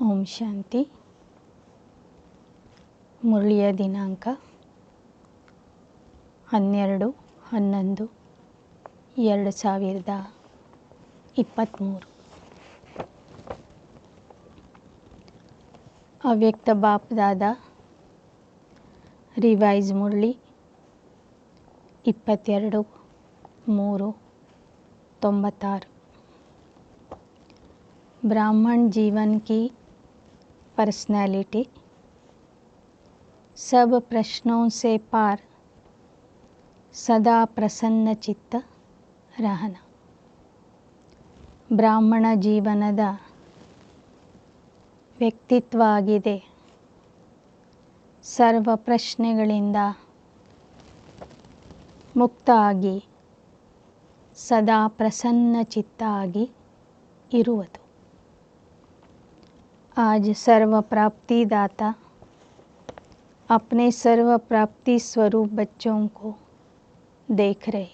ಓಂ ಶಾಂತಿ. ಮುರಳಿಯ ದಿನಾಂಕ 12/11/2023. ಅವ್ಯಕ್ತ ಬಾಪ್ ದಾದಾ ರಿವೈಸ್ ಮುರಳಿ 22/3/96. ब्राह्मण जीवन की पर्सनैलिटी. सब प्रश्नों से पार सदा प्रसन्न चित्त रहना. ಬ್ರಾಹ್ಮಣ ಜೀವನದ ವ್ಯಕ್ತಿತ್ವ ಆಗಿದೆ ಸರ್ವ ಪ್ರಶ್ನೆಗಳಿಂದ ಮುಕ್ತ ಆಗಿ ಸದಾ ಪ್ರಸನ್ನ ಚಿತ್ತ ಆಗಿ ಇರುವುದು. आज सर्व प्राप्ति दाता अपने सर्व प्राप्ति स्वरूप बच्चों को देख रहे.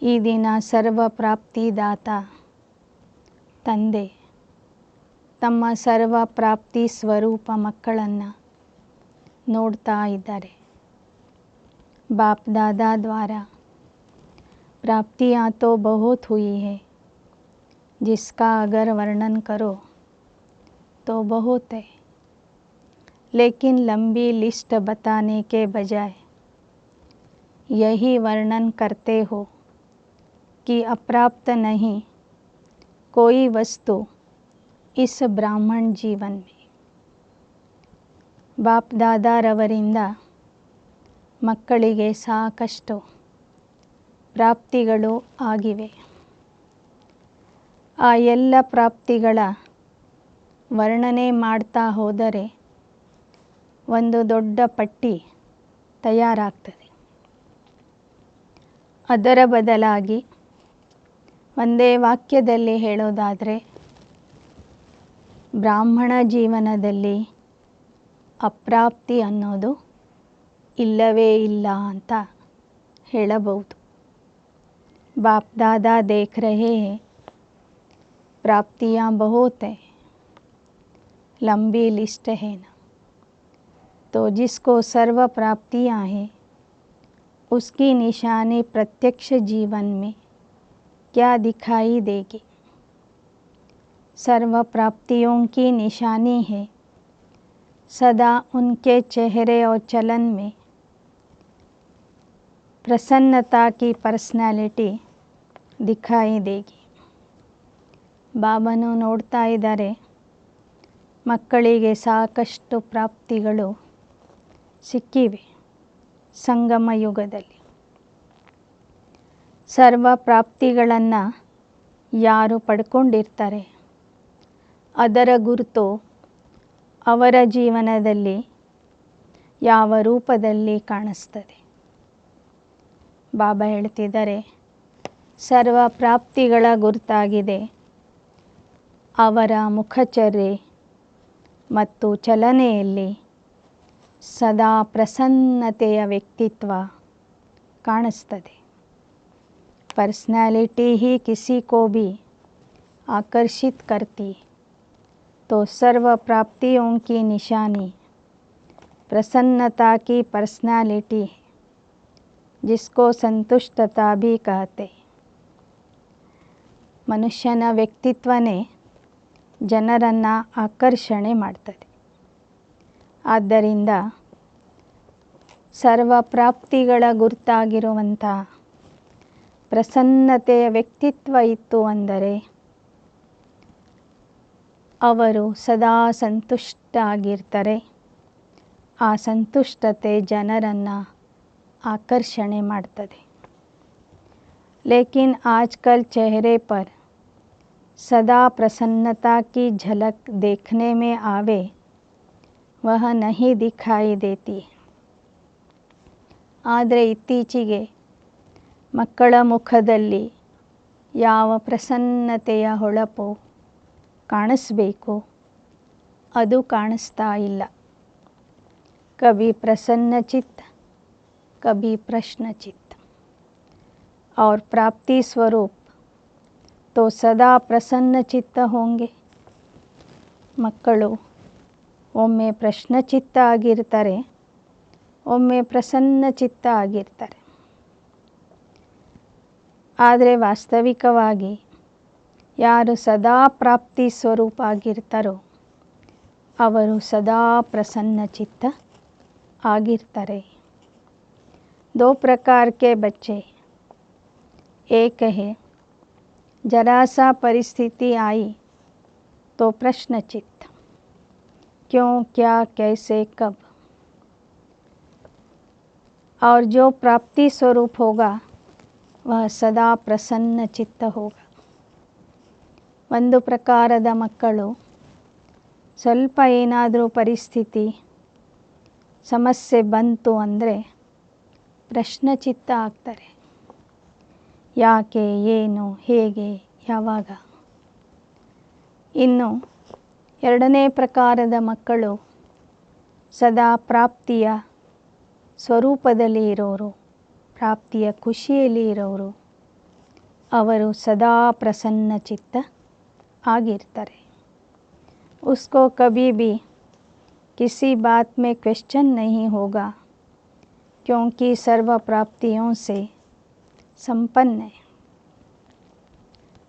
ಈ ದಿನ ಸರ್ವ ಪ್ರಾಪ್ತಿ ದಾತ ತಂದೆ ತಮ್ಮ ಸರ್ವ ಪ್ರಾಪ್ತಿ ಸ್ವರೂಪ ಮಕ್ಕಳನ್ನು ನೋಡ್ತಾ ಇದ್ದಾರೆ. बाप दादा द्वारा प्राप्तियाँ तो बहुत हुई है, जिसका अगर वर्णन करो तो बहुत है, लेकिन लंबी लिस्ट बताने के बजाय यही वर्णन करते हो कि अप्राप्त नहीं कोई वस्तु इस ब्राह्मण जीवन में. बाप दादारवರಿಂದ ಮಕ್ಕಳಿಗೆ ಸಾಕಷ್ಟು ಪ್ರಾಪ್ತಿಗಳು ಆಗಿವೆ. ಆ ಎಲ್ಲ ಪ್ರಾಪ್ತಿಗಳ ವರ್ಣನೆ ಮಾಡ್ತಾ ಹೋದರೆ ಒಂದು ದೊಡ್ಡ ಪಟ್ಟಿ ತಯಾರಾಗ್ತದೆ. ಅದರ ಬದಲಾಗಿ ಒಂದೇ ವಾಕ್ಯದಲ್ಲಿ ಹೇಳೋದಾದರೆ, ಬ್ರಾಹ್ಮಣ ಜೀವನದಲ್ಲಿ ಅಪ್ರಾಪ್ತಿ ಅನ್ನೋದು ಇಲ್ಲವೇ ಇಲ್ಲ ಅಂತ ಹೇಳಬಹುದು. बाप दादा देख रहे हैं प्राप्तियाँ बहुत है, लंबी लिस्ट है ना. तो जिसको सर्व प्राप्तियाँ हैं उसकी निशानी प्रत्यक्ष जीवन में क्या दिखाई देगी. सर्व प्राप्तियों की निशानी है सदा उनके चेहरे और चलन में प्रसन्नता की पर्सनैलिटी दिखाई देगी. ಬಾಬನು ನೋಡ್ತಾ ಇದ್ದಾರೆ ಮಕ್ಕಳಿಗೆ ಸಾಕಷ್ಟು ಪ್ರಾಪ್ತಿಗಳು ಸಿಕ್ಕಿವೆ ಸಂಗಮ ಯುಗದಲ್ಲಿ. ಸರ್ವ ಪ್ರಾಪ್ತಿಗಳನ್ನು ಯಾರು ಪಡ್ಕೊಂಡಿರ್ತಾರೆ ಅದರ ಗುರುತು ಅವರ ಜೀವನದಲ್ಲಿ ಯಾವ ರೂಪದಲ್ಲಿ ಕಾಣಿಸ್ತದೆ. ಬಾಬಾ ಹೇಳ್ತಿದ್ದಾರೆ, ಸರ್ವ ಪ್ರಾಪ್ತಿಗಳ ಗುರುತಾಗಿದೆ ಅವರ ಮುಖಚರ್ಯೆ ಮತ್ತು ಚಲನೆಯಲ್ಲಿ ಸದಾ ಪ್ರಸನ್ನತೆಯ ವ್ಯಕ್ತಿತ್ವ ಕಾಣಿಸ್ತದೆ. पर्सनैलिटी ही किसी को भी आकर्षित करती तो सर्व प्राप्तियों की निशानी प्रसन्नता की पर्सनैलिटी है, जिसको संतुष्टता भी कहते. ಮನುಷ್ಯನ ವ್ಯಕ್ತಿತ್ವನೇ ಜನರನ್ನು ಆಕರ್ಷಣೆ ಮಾಡ್ತದೆ. ಆದ್ದರಿಂದ ಸರ್ವ ಪ್ರಾಪ್ತಿಗಳ ಗುರುತಾಗಿರುವಂಥ ಪ್ರಸನ್ನತೆಯ ವ್ಯಕ್ತಿತ್ವ ಇತ್ತು ಅಂದರೆ ಅವರು ಸದಾ ಸಂತುಷ್ಟ ಆಗಿರ್ತಾರೆ. ಆ ಸಂತುಷ್ಟತೆ ಜನರನ್ನು ಆಕರ್ಷಣೆ ಮಾಡ್ತದೆ. लेकिन आजकल चेहरे पर सदा प्रसन्नता की झलक देखने में आवे वह नहीं दिखाई देती. ಆದರೆ ಇತ್ತೀಚೆಗೆ ಮಕ್ಕಳ ಮುಖದಲ್ಲಿ ಯಾವ ಪ್ರಸನ್ನತೆಯ ಹೊಳಪು ಕಾಣಿಸಬೇಕು ಅದು ಕಾಣಿಸ್ತಾ ಇಲ್ಲ. ಕಭಿ ಪ್ರಸನ್ನ ಚಿತ್ತ ಕಭಿ ಪ್ರಶ್ನ ಚಿತ್ತ. और प्राप्ति स्वरूप तो सदा प्रसन्न चित्त होंगे ಮಕ್ಕಳು ಒಮ್ಮೆ ಪ್ರಶ್ನಚಿತ್ತ ಆಗಿರ್ತಾರೆ, ಒಮ್ಮೆ ಪ್ರಸನ್ನ ಚಿತ್ತ ಆಗಿರ್ತಾರೆ. ಆದರೆ ವಾಸ್ತವಿಕವಾಗಿ ಯಾರು ಸದಾ ಪ್ರಾಪ್ತಿ ಸ್ವರೂಪ ಆಗಿರ್ತಾರೋ ಅವರು ಸದಾ ಪ್ರಸನ್ನ ಚಿತ್ತ ಆಗಿರ್ತಾರೆ. दो प्रकार के बच्चे, एक है जरा सा परिस्थिति आई तो प्रश्नचित्त, क्यों, क्या, कैसे, कब. और जो प्राप्ति स्वरूप होगा वह सदा प्रसन्न चित्त होगा. ಒಂದು ಪ್ರಕಾರದ ಮಕ್ಕಳು ಸ್ವಲ್ಪ ಏನಾದರೂ ಪರಿಸ್ಥಿತಿ ಸಮಸ್ಯೆ ಬಂತು ಅಂದರೆ ಪ್ರಶ್ನಚಿತ್ತ ಆಗ್ತಾರೆ. ಯಾಕೆ, ಏನು, ಹೇಗೆ, ಯಾವಾಗ. ಇನ್ನು ಎರಡನೇ ಪ್ರಕಾರದ ಮಕ್ಕಳು ಸದಾ ಪ್ರಾಪ್ತಿಯ ಸ್ವರೂಪದಲ್ಲಿ ಇರೋರು, ಪ್ರಾಪ್ತಿಯ ಖುಷಿಯಲ್ಲಿ ಇರೋರು, ಅವರು ಸದಾ ಪ್ರಸನ್ನ ಚಿತ್ತ ಆಗಿರ್ತಾರೆ. उसको कभी भी किसी बात में क्वेश्चन नहीं होगा क्योंकि सर्व प्राप्तियों से संपन्न है.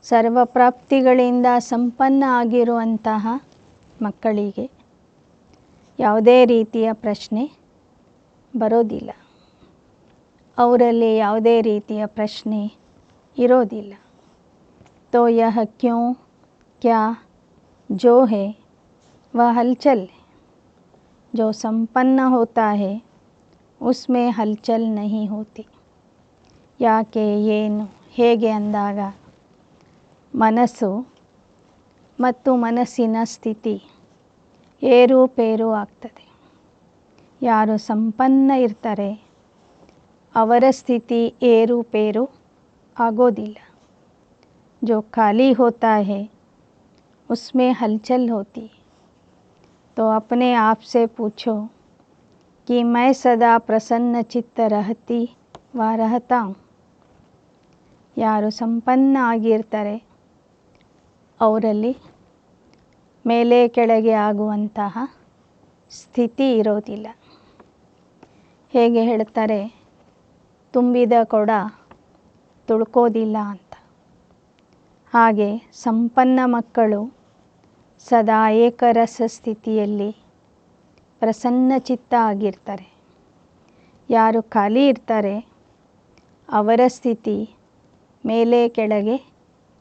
ಸರ್ವ ಪ್ರಾಪ್ತಿಗಳಿಂದ ಸಂಪನ್ನ ಆಗಿರುವಂತಹ ಮಕ್ಕಳಿಗೆ ಯಾವುದೇ ರೀತಿಯ ಪ್ರಶ್ನೆ ಬರೋದಿಲ್ಲ. ಅವರಲ್ಲಿ ಯಾವುದೇ ರೀತಿಯ ಪ್ರಶ್ನೆ ಇರೋದಿಲ್ಲ. तो यह क्यों, क्या, जो है वह हलचल है. जो संपन्न होता है उसमें हलचल नहीं होती. ಯಾಕೆ, ಏನು, ಹೇಗೆ ಅಂದಾಗ ಮನಸ್ಸು ಮತ್ತು ಮನಸ್ಸಿನ ಸ್ಥಿತಿ ಏರುಪೇರು ಆಗ್ತದೆ. ಯಾರು ಸಂಪನ್ನ ಇರ್ತಾರೆ ಅವರ ಸ್ಥಿತಿ ಏರುಪೇರು ಆಗೋದಿಲ್ಲ. जो खाली होता है उसमें हलचल होती. तो अपने आप से पूछो कि मैं सदा प्रसन्न चित्त रहती व रहता हूँ. ಯಾರು ಸಂಪನ್ನ ಆಗಿರ್ತಾರೆ ಅವರಲ್ಲಿ ಮೇಲೆ ಕೆಳಗೆ ಆಗುವಂತಹ ಸ್ಥಿತಿ ಇರೋದಿಲ್ಲ. ಹೇಗೆ ಹೇಳ್ತಾರೆ, ತುಂಬಿದ ಕೊಡ ತುಳ್ಕೋದಿಲ್ಲ ಅಂತ. ಹಾಗೆ ಸಂಪನ್ನ ಮಕ್ಕಳು ಸದಾ ಏಕರಸ ಸ್ಥಿತಿಯಲ್ಲಿ ಪ್ರಸನ್ನ ಚಿತ್ತ ಆಗಿರ್ತಾರೆ. ಯಾರು ಖಾಲಿ ಇರ್ತಾರೆ ಅವರ ಸ್ಥಿತಿ ಮೇಲೆ ಕೆಳಗೆ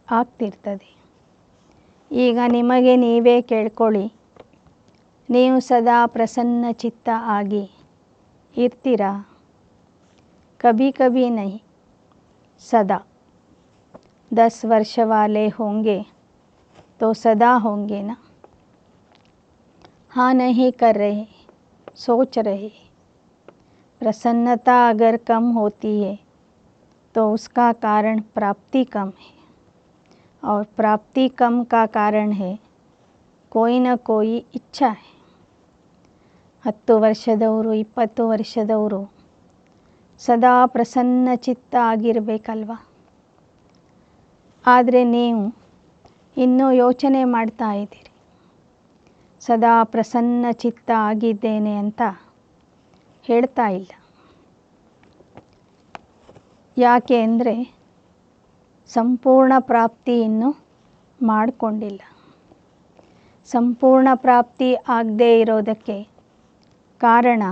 ಆಗ್ತಿರ್ತದೆ. ಈಗ ನಿಮಗೆ ನೀವೇ ಕೇಳ್ಕೊಳ್ಳಿ, ನೀವು ಸದಾ ಪ್ರಸನ್ನ ಚಿತ್ತ ಆಗಿ ಇರ್ತೀರಾ? ಕಭಿ ಕಭಿ नहीं, सदा. 10 वर्ष वाले होंगे तो सदा होंगे ना. हाँ नहीं कर रहे, सोच रहे. प्रसन्नता अगर कम होती है तो उसका कारण प्राप्ति कम है, और प्राप्ति कम का कारण है कोई न कोई इच्छा है. 10 ವರ್ಷದವರು 20 ವರ್ಷದವರು ಸದಾ ಪ್ರಸನ್ನ ಚಿತ್ತ ಆಗಿರಬೇಕಲ್ವ. ಆದರೆ ನೀವು ಇನ್ನೂ ಯೋಚನೆ ಮಾಡ್ತಾ ಇದ್ದೀರಿ, ಸದಾ ಪ್ರಸನ್ನ ಚಿತ್ತ ಆಗಿದ್ದೇನೆ ಅಂತ ಹೇಳ್ತಾ ಇಲ್ಲ. ಯಾಕೆ ಅಂದರೆ ಸಂಪೂರ್ಣ ಪ್ರಾಪ್ತಿ ಇನ್ನೂ ಮಾಡಿಕೊಂಡಿಲ್ಲ. ಸಂಪೂರ್ಣ ಪ್ರಾಪ್ತಿ ಆಗದೇ ಇರೋದಕ್ಕೆ ಕಾರಣ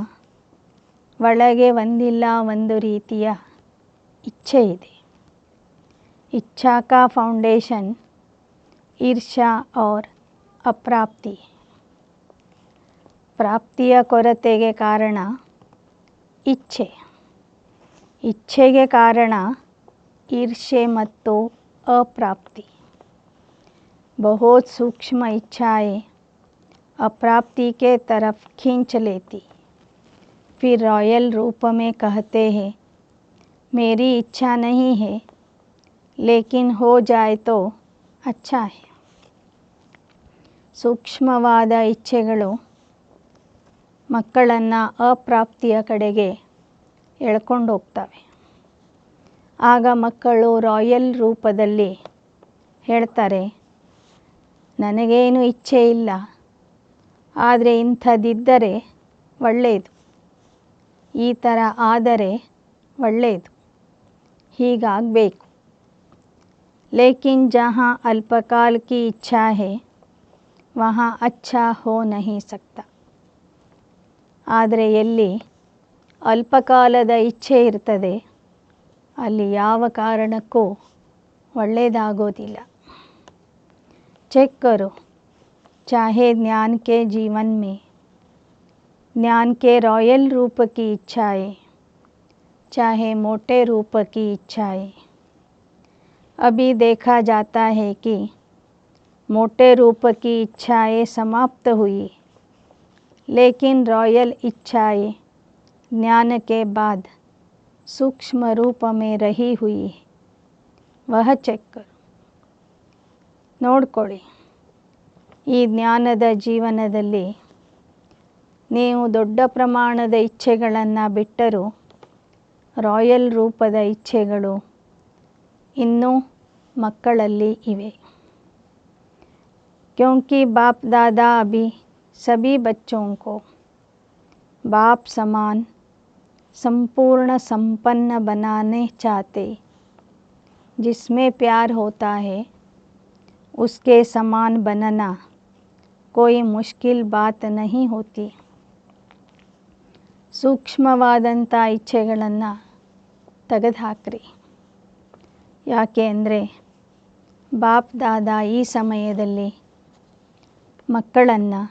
ಒಳಗೆ ಒಂದಿಲ್ಲ ಒಂದು ರೀತಿಯ ಇಚ್ಛೆ ಇದೆ. इच्छा का फाउंडेशन ईर्ष्या और अप्राप्ति. ಪ್ರಾಪ್ತಿಯ ಕೊರತೆಗೆ ಕಾರಣ ಇಚ್ಛೆ, ಇಚ್ಛೆಗೆ ಕಾರಣ ईर्ष्या ಮತ್ತು अप्राप्ति. बहुत सूक्ष्म इच्छाएं अप्राप्ति के तरफ खींच लेती. फिर रॉयल रूप में कहते हैं मेरी इच्छा नहीं है लेकिन हो जाए तो अच्छा है. ಸೂಕ್ಷ್ಮವಾದ ಇಚ್ಛೆಗಳು ಮಕ್ಕಳನ್ನು ಅಪ್ರಾಪ್ತಿಯ ಕಡೆಗೆ ಎಳ್ಕೊಂಡು ಹೋಗ್ತವೆ. ಆಗ ಮಕ್ಕಳು ರಾಯಲ್ ರೂಪದಲ್ಲಿ ಹೇಳ್ತಾರೆ, ನನಗೇನು ಇಚ್ಛೆ ಇಲ್ಲ, ಆದರೆ ಇಂಥದ್ದಿದ್ದರೆ ಒಳ್ಳೆಯದು, ಈ ಥರ ಆದರೆ ಒಳ್ಳೆಯದು, ಹೀಗಾಗಬೇಕು. ಲೇಕಿನ್ ಜहाँ अल्पकाल की इच्छा है वहाँ अच्छा हो नहीं सकता. ಆದರೆ ಎಲ್ಲಿ ಅಲ್ಪಕಾಲದ ಇಚ್ಛೆ ಇರ್ತದೆ ಅಲ್ಲಿ ಯಾವ ಕಾರಣಕ್ಕೂ ಒಳ್ಳೆಯದಾಗೋದಿಲ್ಲ. चेक करो, चाहे ज्ञान के जीवन में ज्ञान के रॉयल रूप की इच्छाएं, चाहे मोटे रूप की इच्छाएं. अभी देखा जाता है कि मोटे रूप की इच्छाएं समाप्त हुई, लेकिन रॉयल इच्छाएं ज्ञान के बाद सूक्ष्म रूप में रही हुई है. वह चेक करो. ನೋಡ್ಕೊಳ್ಳಿ, ಈ ಜ್ಞಾನದ ಜೀವನದಲ್ಲಿ ನೀವು ದೊಡ್ಡ ಪ್ರಮಾಣದ ಇಚ್ಛೆಗಳನ್ನು ಬಿಟ್ಟರೂ ರಾಯಲ್ ರೂಪದ ಇಚ್ಛೆಗಳು ಇನ್ನೂ ಮಕ್ಕಳಲ್ಲಿ ಇವೆ. क्योंकि बाप दादा अभी सभी बच्चों को बाप समान संपूर्ण संपन्न बनाने चाहते. जिसमें प्यार होता है उसके समान बनना कोई मुश्किल बात नहीं होती. ಸೂಕ್ಷ್ಮವಾದಂಥ ಇಚ್ಛೆಗಳನ್ನು ತೆಗೆದುಹಾಕ್ರಿ. ಯಾಕೆ ಅಂದರೆ ಬಾಪ್ ದಾದಾ ಈ ಸಮಯದಲ್ಲಿ ಮಕ್ಕಳನ್ನು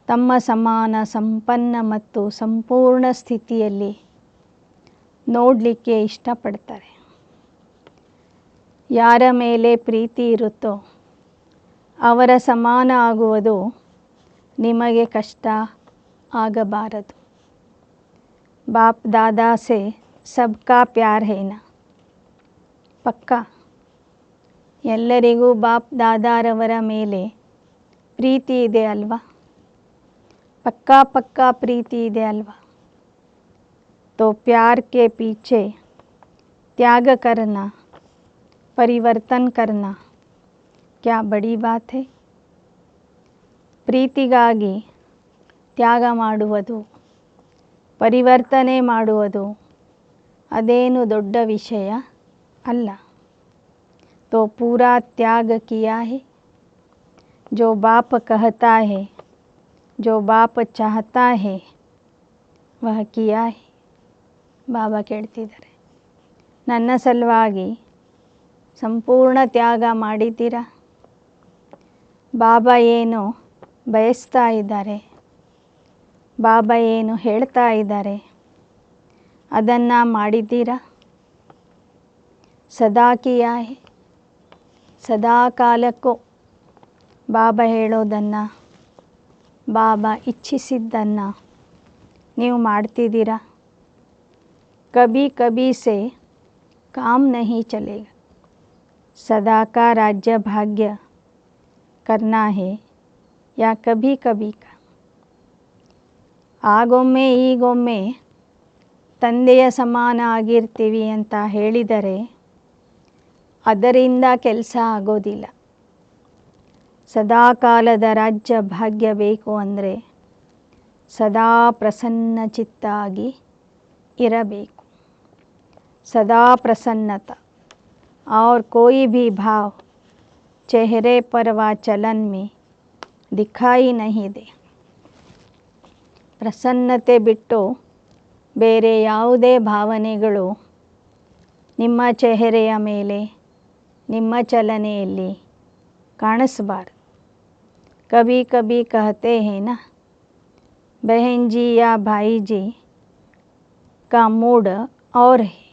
ತಮ್ಮ ಸಮಾನ ಸಂಪನ್ನ ಮತ್ತು ಸಂಪೂರ್ಣ ಸ್ಥಿತಿಯಲ್ಲಿ ನೋಡಲಿಕ್ಕೆ ಇಷ್ಟಪಡ್ತಾರೆ. ಯಾರ ಮೇಲೆ ಪ್ರೀತಿ ಇರುತ್ತೋ ಅವರ ಸಮಾನ ಆಗುವುದು ನಿಮಗೆ ಕಷ್ಟ ಆಗಬಾರದು. ಬಾಪ್ ದಾದಾ ಸೆ ಸಬ್ಕಾ ಪ್ಯಾರ್ ಹೇನಾ, ಪಕ್ಕಾ ಎಲ್ಲರಿಗೂ ಬಾಪ್ ದಾದಾರವರ ಮೇಲೆ ಪ್ರೀತಿ ಇದೆ ಅಲ್ವಾ? ಪಕ್ಕಾ ಪಕ್ಕಾ ಪ್ರೀತಿ ಇದೆ ಅಲ್ವಾ? तो प्यार के पीछे त्याग करना, परिवर्तन करना क्या बड़ी बात है? ಪ್ರೀತಿಗಾಗಿ ತ್ಯಾಗ ಮಾಡುವುದು, ಪರಿವರ್ತನೆ ಮಾಡುವುದು ಅದೇನು ದೊಡ್ಡ ವಿಷಯ ಅಲ್ಲ. तो पूरा त्याग किया है. जो बाप कहता है, जो बाप चाहता है वह किया है. ಬಾಬಾ ಕೇಳ್ತಿದ್ದಾರೆ, ನನ್ನ ಸಲುವಾಗಿ ಸಂಪೂರ್ಣ ತ್ಯಾಗ ಮಾಡಿದ್ದೀರಾ? ಬಾಬಾ ಏನು ಬಯಸ್ತಾ ಇದ್ದಾರೆ, ಬಾಬಾ ಏನು ಹೇಳ್ತಾ ಇದ್ದಾರೆ ಅದನ್ನು ಮಾಡಿದ್ದೀರಾ? ಸದಾ ಕಿಯಾ ಹೈ. ಸದಾ ಕಾಲಕ್ಕೂ ಬಾಬಾ ಹೇಳೋದನ್ನು, ಬಾಬಾ ಇಚ್ಛಿಸಿದ್ದನ್ನು ನೀವು ಮಾಡ್ತಿದ್ದೀರಾ? कभी कभी से काम नहीं चलेगा. सदा का राज्य भाग्य करना है या कभी कभी का. ಆಗೊಮ್ಮೆ ಈಗೊಮ್ಮೆ ತಂದೆಯ ಸಮಾನ ಆಗಿರ್ತೀವಿ ಅಂತ ಹೇಳಿದರೆ ಅದರಿಂದ ಕೆಲಸ ಆಗೋದಿಲ್ಲ. ಸದಾ ಕಾಲದ ರಾಜ್ಯ ಭಾಗ್ಯ ಬೇಕು ಅಂದರೆ ಸದಾ ಪ್ರಸನ್ನ ಚಿತ್ತ ಆಗಿ ಇರಬೇಕು. सदा प्रसन्नता और कोई भी भाव चेहरे पर व चलन में दिखाई नहीं दे. ಪ್ರಸನ್ನತೆ ಬಿಟ್ಟು ಬೇರೆ ಯಾವುದೇ ಭಾವನೆಗಳು ನಿಮ್ಮ ಚೆಹರೆಯ ಮೇಲೆ, ನಿಮ್ಮ ಚಲನೆಯಲ್ಲಿ ಕಾಣಿಸಬಾರದು. कभी कभी कहते हैं ना, बहन जी या भाई जी का मूड और है.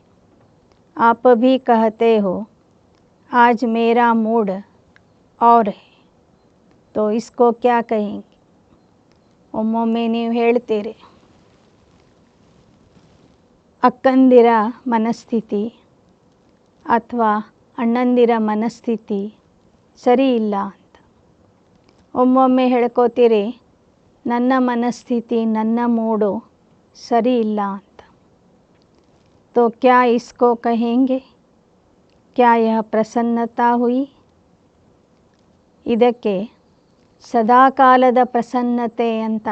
आप भी कहते हो आज मेरा मूड और है, तो इसको क्या कहेंगे? ಒಮ್ಮೊಮ್ಮೆ ನೀವು ಹೇಳ್ತೀರಿ ಅಕ್ಕಂದಿರ ಮನಸ್ಥಿತಿ ಅಥವಾ ಅಣ್ಣಂದಿರ ಮನಸ್ಥಿತಿ ಸರಿ ಇಲ್ಲ ಅಂತ. ಒಮ್ಮೊಮ್ಮೆ ಹೇಳ್ಕೋತೀರಿ ನನ್ನ ಮನಸ್ಥಿತಿ, ನನ್ನ ಮೂಡು ಸರಿ ಇಲ್ಲ ಅಂತ. तो क्या इसको कहेंगे? क्या यह प्रसन्नता हुई? ಇದಕ್ಕೆ ಸದಾಕಾಲದ ಪ್ರಸನ್ನತೆ ಅಂತ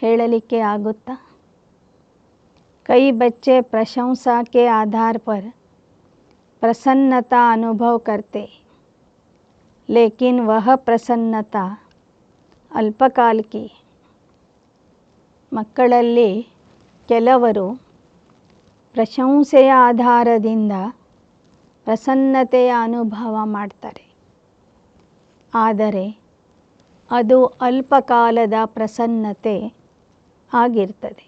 ಹೇಳಲಿಕ್ಕೆ ಆಗುತ್ತಾ? कई बच्चे प्रशंसा के आधार पर प्रसन्नता अनुभव करते, लेकिन वह प्रसन्नता अल्पकाल की। ಮಕ್ಕಳಲ್ಲಿ ಕೆಲವರು ಪ್ರಶಂಸೆಯ ಆಧಾರದಿಂದ ಪ್ರಸನ್ನತೆಯ ಅನುಭವ ಮಾಡ್ತಾರೆ, ಆದರೆ ಅದು ಅಲ್ಪಕಾಲದ ಪ್ರಸನ್ನತೆ ಆಗಿರ್ತದೆ.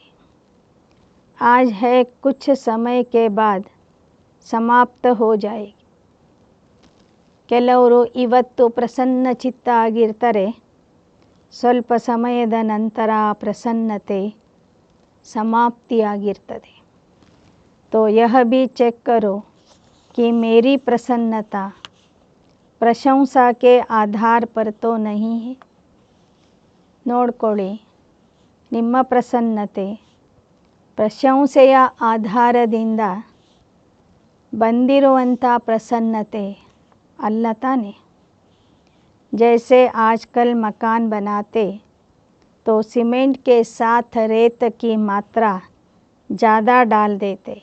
आज है कुछ समय के बाद समाप्त हो जाएगी. ಕೆಲವರು ಇವತ್ತು ಪ್ರಸನ್ನ ಚಿತ್ತ ಆಗಿರ್ತಾರೆ, ಸ್ವಲ್ಪ ಸಮಯದ ನಂತರ ಆ ಪ್ರಸನ್ನತೆ समाप्तियागिರ್ತದೆ. तो यह भी चेक करो कि मेरी प्रसन्नता प्रशंसा के आधार पर तो नहीं है. ನೋಡ್ಕೊಳ್ಳಿ, ನಿಮ್ಮ ಪ್ರಸನ್ನತೆ ಪ್ರಶಂಸೆಯ ಆಧಾರದಿಂದ ಬಂದಿರುವಂಥ ಪ್ರಸನ್ನತೆ ಅಲ್ಲ ತಾನೆ. जैसे आजकल मकान बनाते तो सीमेंट के साथ रेत की मात्रा ज़्यादा डाल देते,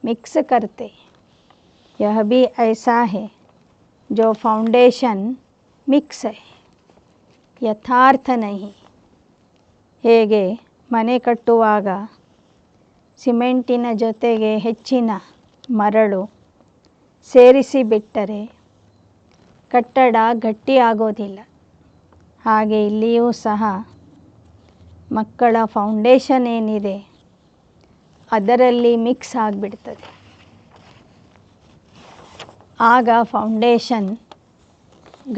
मिक्स करते. यह भी ऐसा है जो फाउंडेशन मिक्स है, यथार्थ नहीं. ಹೇಗೆ ಮನೆ ಕಟ್ಟುವಾಗ ಸಿಮೆಂಟಿನ ಜೊತೆಗೆ ಹೆಚ್ಚಿನ ಮರಳು ಸೇರಿಸಿ ಬಿಟ್ಟರೆ ಕಟ್ಟಡ ಗಟ್ಟಿಯಾಗೋದಿಲ್ಲ, ಹಾಗೆ ಇಲ್ಲಿಯೂ ಸಹ ಮಕ್ಕಳ ಫೌಂಡೇಶನ್ ಏನಿದೆ ಅದರಲ್ಲಿ ಮಿಕ್ಸ್ ಆಗಿಬಿಡ್ತದೆ. ಆಗ ಫೌಂಡೇಶನ್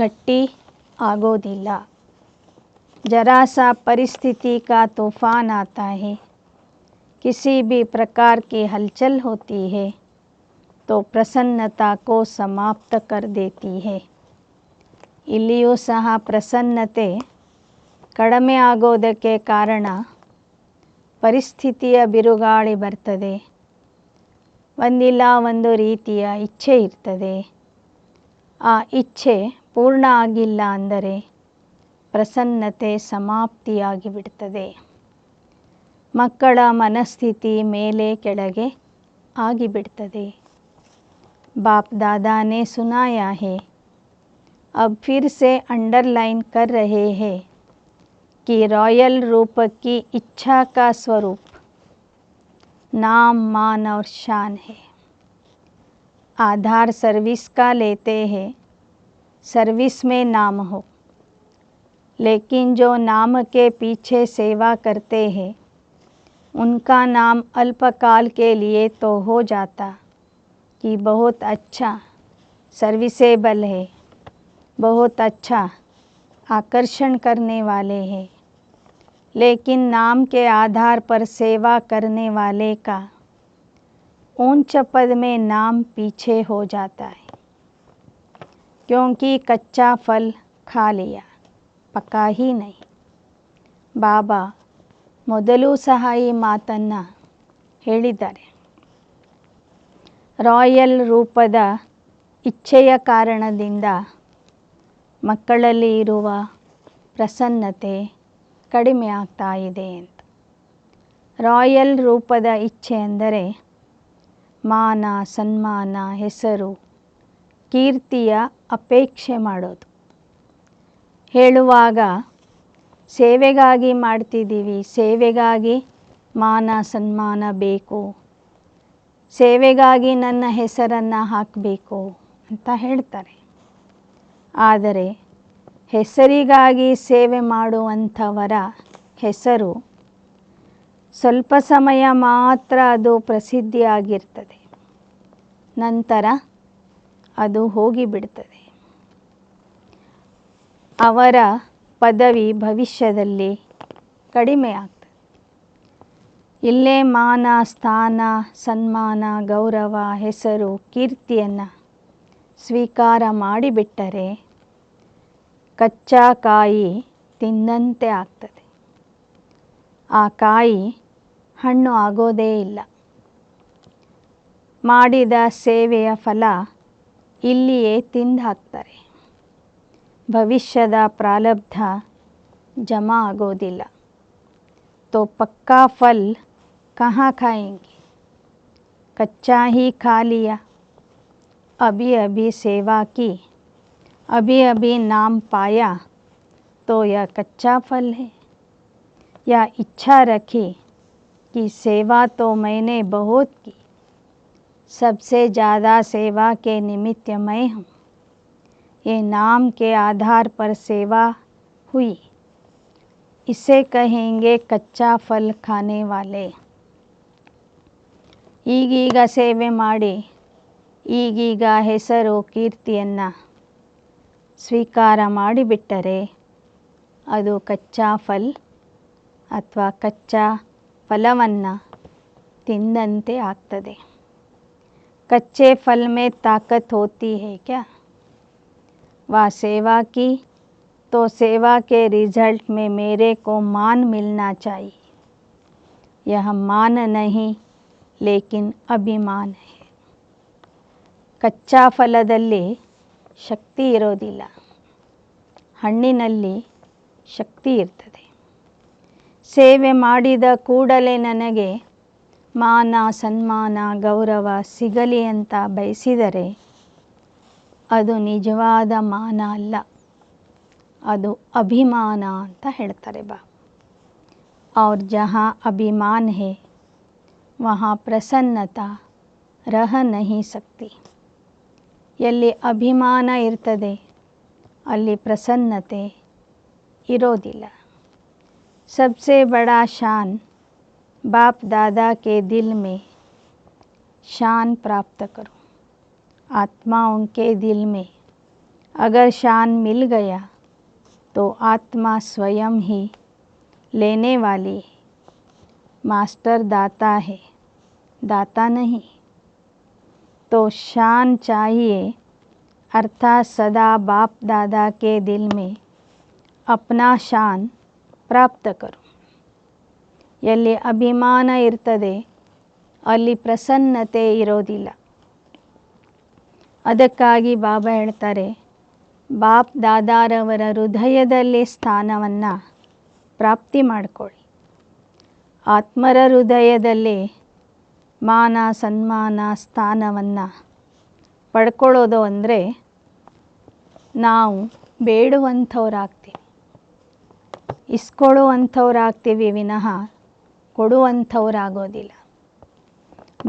ಗಟ್ಟಿ ಆಗೋದಿಲ್ಲ. जरा सा परिस्थिति का तूफ़ान आता है, किसी भी प्रकार की हलचल होती है तो प्रसन्नता को समाप्त कर देती है. ಇಲ್ಲಿಯೂ ಸಹ ಪ್ರಸನ್ನತೆ ಕಡಿಮೆ ಆಗೋದಕ್ಕೆ ಕಾರಣ ಪರಿಸ್ಥಿತಿಯ ಬಿರುಗಾಳಿ ಬರ್ತದೆ, ಒಂದಿಲ್ಲ ಒಂದು ರೀತಿಯ ಇಚ್ಛೆ ಇರ್ತದೆ. ಆ ಇಚ್ಛೆ ಪೂರ್ಣ ಆಗಿಲ್ಲ ಅಂದರೆ ಪ್ರಸನ್ನತೆ ಸಮಾಪ್ತಿಯಾಗಿ ಬಿಡ್ತದೆ. ಮಕ್ಕಳ ಮನಸ್ಥಿತಿ ಮೇಲೆ ಕೆಳಗೆ ಆಗಿಬಿಡ್ತದೆ. बाप दादा ने सुनाया है, अब फिर से अंडरलाइन कर रहे हैं कि रॉयल रूप की इच्छा का स्वरूप नाम मान और शान है. आधार सर्विस का लेते हैं, सर्विस में नाम हो, लेकिन जो नाम के पीछे सेवा करते हैं उनका नाम अल्पकाल के लिए तो हो जाता कि बहुत अच्छा सर्विसेबल है, बहुत अच्छा आकर्षण करने वाले हैं, लेकिन नाम के आधार पर सेवा करने वाले का ऊंच पद में नाम पीछे हो जाता है, क्योंकि कच्चा फल खा लिया, ಪಕ್ಕಾ ಹಿ ನೈ. ಬಾಬಾ ಮೊದಲು ಸಹ ಈ ಮಾತನ್ನು ಹೇಳಿದ್ದಾರೆ. ರಾಯಲ್ ರೂಪದ ಇಚ್ಛೆಯ ಕಾರಣದಿಂದ ಮಕ್ಕಳಲ್ಲಿ ಇರುವ ಪ್ರಸನ್ನತೆ ಕಡಿಮೆ ಆಗ್ತಾ ಇದೆ ಅಂತ. ರಾಯಲ್ ರೂಪದ ಇಚ್ಛೆ ಅಂದರೆ ಮಾನ, ಸನ್ಮಾನ, ಹೆಸರು, ಕೀರ್ತಿಯ ಅಪೇಕ್ಷೆ ಮಾಡೋದು. ಹೇಳುವಾಗ ಸೇವೆಗಾಗಿ ಮಾಡ್ತಿದ್ದೀವಿ, ಸೇವೆಗಾಗಿ ಮಾನ ಸನ್ಮಾನ ಬೇಕು, ಸೇವೆಗಾಗಿ ನನ್ನ ಹೆಸರನ್ನು ಹಾಕಬೇಕು ಅಂತ ಹೇಳ್ತಾರೆ. ಆದರೆ ಹೆಸರಿಗಾಗಿ ಸೇವೆ ಮಾಡುವಂಥವರ ಹೆಸರು ಸ್ವಲ್ಪ ಸಮಯ ಮಾತ್ರ ಅದು ಪ್ರಸಿದ್ಧಿಯಾಗಿರ್ತದೆ, ನಂತರ ಅದು ಹೋಗಿಬಿಡ್ತದೆ. ಅವರ ಪದವಿ ಭವಿಷ್ಯದಲ್ಲಿ ಕಡಿಮೆ ಆಗ್ತದೆ. ಇಲ್ಲೇ ಮಾನ, ಸ್ಥಾನ, ಸನ್ಮಾನ, ಗೌರವ, ಹೆಸರು, ಕೀರ್ತಿಯನ್ನು ಸ್ವೀಕಾರ ಮಾಡಿಬಿಟ್ಟರೆ ಕಚ್ಚಾ ಕಾಯಿ ತಿಂದಂತೆ ಆಗ್ತದೆ. ಆ ಕಾಯಿ ಹಣ್ಣು ಆಗೋದೇ ಇಲ್ಲ. ಮಾಡಿದ ಸೇವೆಯ ಫಲ ಇಲ್ಲಿಯೇ ತಿಂದು ಹಾಕ್ತಾರೆ. ಭವಿಷ್ಯದ ಪ್ರಾರಬ್ಧ ಜಮಾ ಆಗೋದಿಲ್ಲ. तो पक्का फल कहाँ खाएंगे? कच्चा ही खा लिया, अभी अभी सेवा की, अभी अभी नाम पाया, तो यह कच्चा फल है. या इच्छा रखी कि सेवा तो मैंने बहुत की, सबसे ज़्यादा सेवा के निमित्त मैं हूँ, ये नाम के आधार पर सेवा हुई, इसे कहेंगे कच्चा फल खाने वाले. ಈಗೀಗ ಸೇವೆ ಮಾಡಿ ಈಗೀಗ ಹೆಸರು ಕೀರ್ತಿಯನ್ನು ಸ್ವೀಕಾರ ಮಾಡಿಬಿಟ್ಟರೆ ಅದು ಕಚ್ಚಾ ಫಲ್ ಅಥವಾ ಕಚ್ಚಾ ಫಲವನ್ನು ತಿಂದಂತೆ ಆಗ್ತದೆ. कच्चे फल में ताकत होती है क्या? वह सेवा की तो सेवा के रिजल्ट में मेरे को मान मिलना चाहिए. यह मान नहीं लेकिन अभिमान है. ಕಚ್ಚಾ ಫಲದಲ್ಲಿ ಶಕ್ತಿ ಇರೋದಿಲ್ಲ, ಹಣ್ಣಿನಲ್ಲಿ ಶಕ್ತಿ ಇರ್ತದೆ. ಸೇವೆ ಮಾಡಿದ ಕೂಡಲೇ ನನಗೆ ಮಾನ ಸನ್ಮಾನ ಗೌರವ ಸಿಗಲಿ ಅಂತ ಬಯಸಿದರೆ ಅದು ನಿಜವಾದ ಮಾನ ಅಲ್ಲ, ಅದು ಅಭಿಮಾನ ಅಂತ ಹೇಳ್ತಾರೆ ಬಾ. और जहाँ अभिमान है वहाँ प्रसन्नता रह नहीं सकती. ಎಲ್ಲಿ ಅಭಿಮಾನ ಇರ್ತದೆ ಅಲ್ಲಿ ಪ್ರಸನ್ನತೆ ಇರೋದಿಲ್ಲ. सबसे बड़ा शान बाप दादा के दिल में शान प्राप्त करो. आत्माओं के दिल में अगर शान मिल गया तो आत्मा स्वयं ही लेने वाली है. मास्टर दाता है, दाता नहीं. तो शान चाहिए अर्थात सदा बाप दादा के दिल में अपना शान प्राप्त करो. ಎಲ್ಲಿ ಅಭಿಮಾನ ಇರ್ತದೆ ಅಲ್ಲಿ ಪ್ರಸನ್ನತೆ ಇರೋದಿಲ್ಲ. ಅದಕ್ಕಾಗಿ ಬಾಬಾ ಹೇಳ್ತಾರೆ, ಬಾಪ್ ದಾದಾರವರ ಹೃದಯದಲ್ಲಿ ಸ್ಥಾನವನ್ನು ಪ್ರಾಪ್ತಿ ಮಾಡಿಕೊಳ್ಳಿ. ಆತ್ಮರ ಹೃದಯದಲ್ಲಿ ಮಾನ ಸನ್ಮಾನ ಸ್ಥಾನವನ್ನು ಪಡ್ಕೊಳ್ಳೋದು ಅಂದರೆ ನಾವು ಬೇಡುವಂಥವ್ರಾಗ್ತೀವಿ, ಇಸ್ಕೊಳ್ಳುವಂಥವ್ರಾಗ್ತೀವಿ ವಿನಃ ಕೊಡುವಂಥವರಾಗೋದಿಲ್ಲ.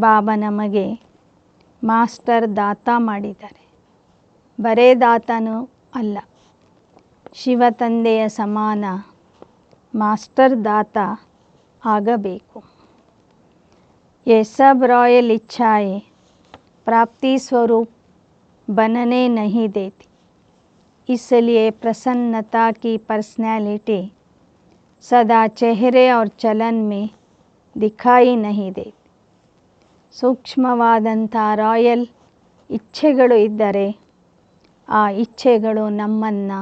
ಬಾಬಾ ನಮಗೆ ಮಾಸ್ಟರ್ ದಾತ ಮಾಡಿದ್ದಾರೆ, ಬರೇ ದಾತನೂ ಅಲ್ಲ, ಶಿವ ತಂದೆಯ ಸಮಾನ ಮಾಸ್ಟರ್ ದಾತ ಆಗಬೇಕು. ये सब रॉयल इच्छाएं प्राप्ति स्वरूप बनने नहीं देती. इसलिए प्रसन्नता की पर्सनैलिटी सदा चेहरे और चलन में दिखाई नहीं देती. ಸೂಕ್ಷ್ಮವಾದಂಥ ರಾಯಲ್ ಇಚ್ಛೆಗಳು ಇದ್ದರೆ ಆ ಇಚ್ಛೆಗಳು ನಮ್ಮನ್ನು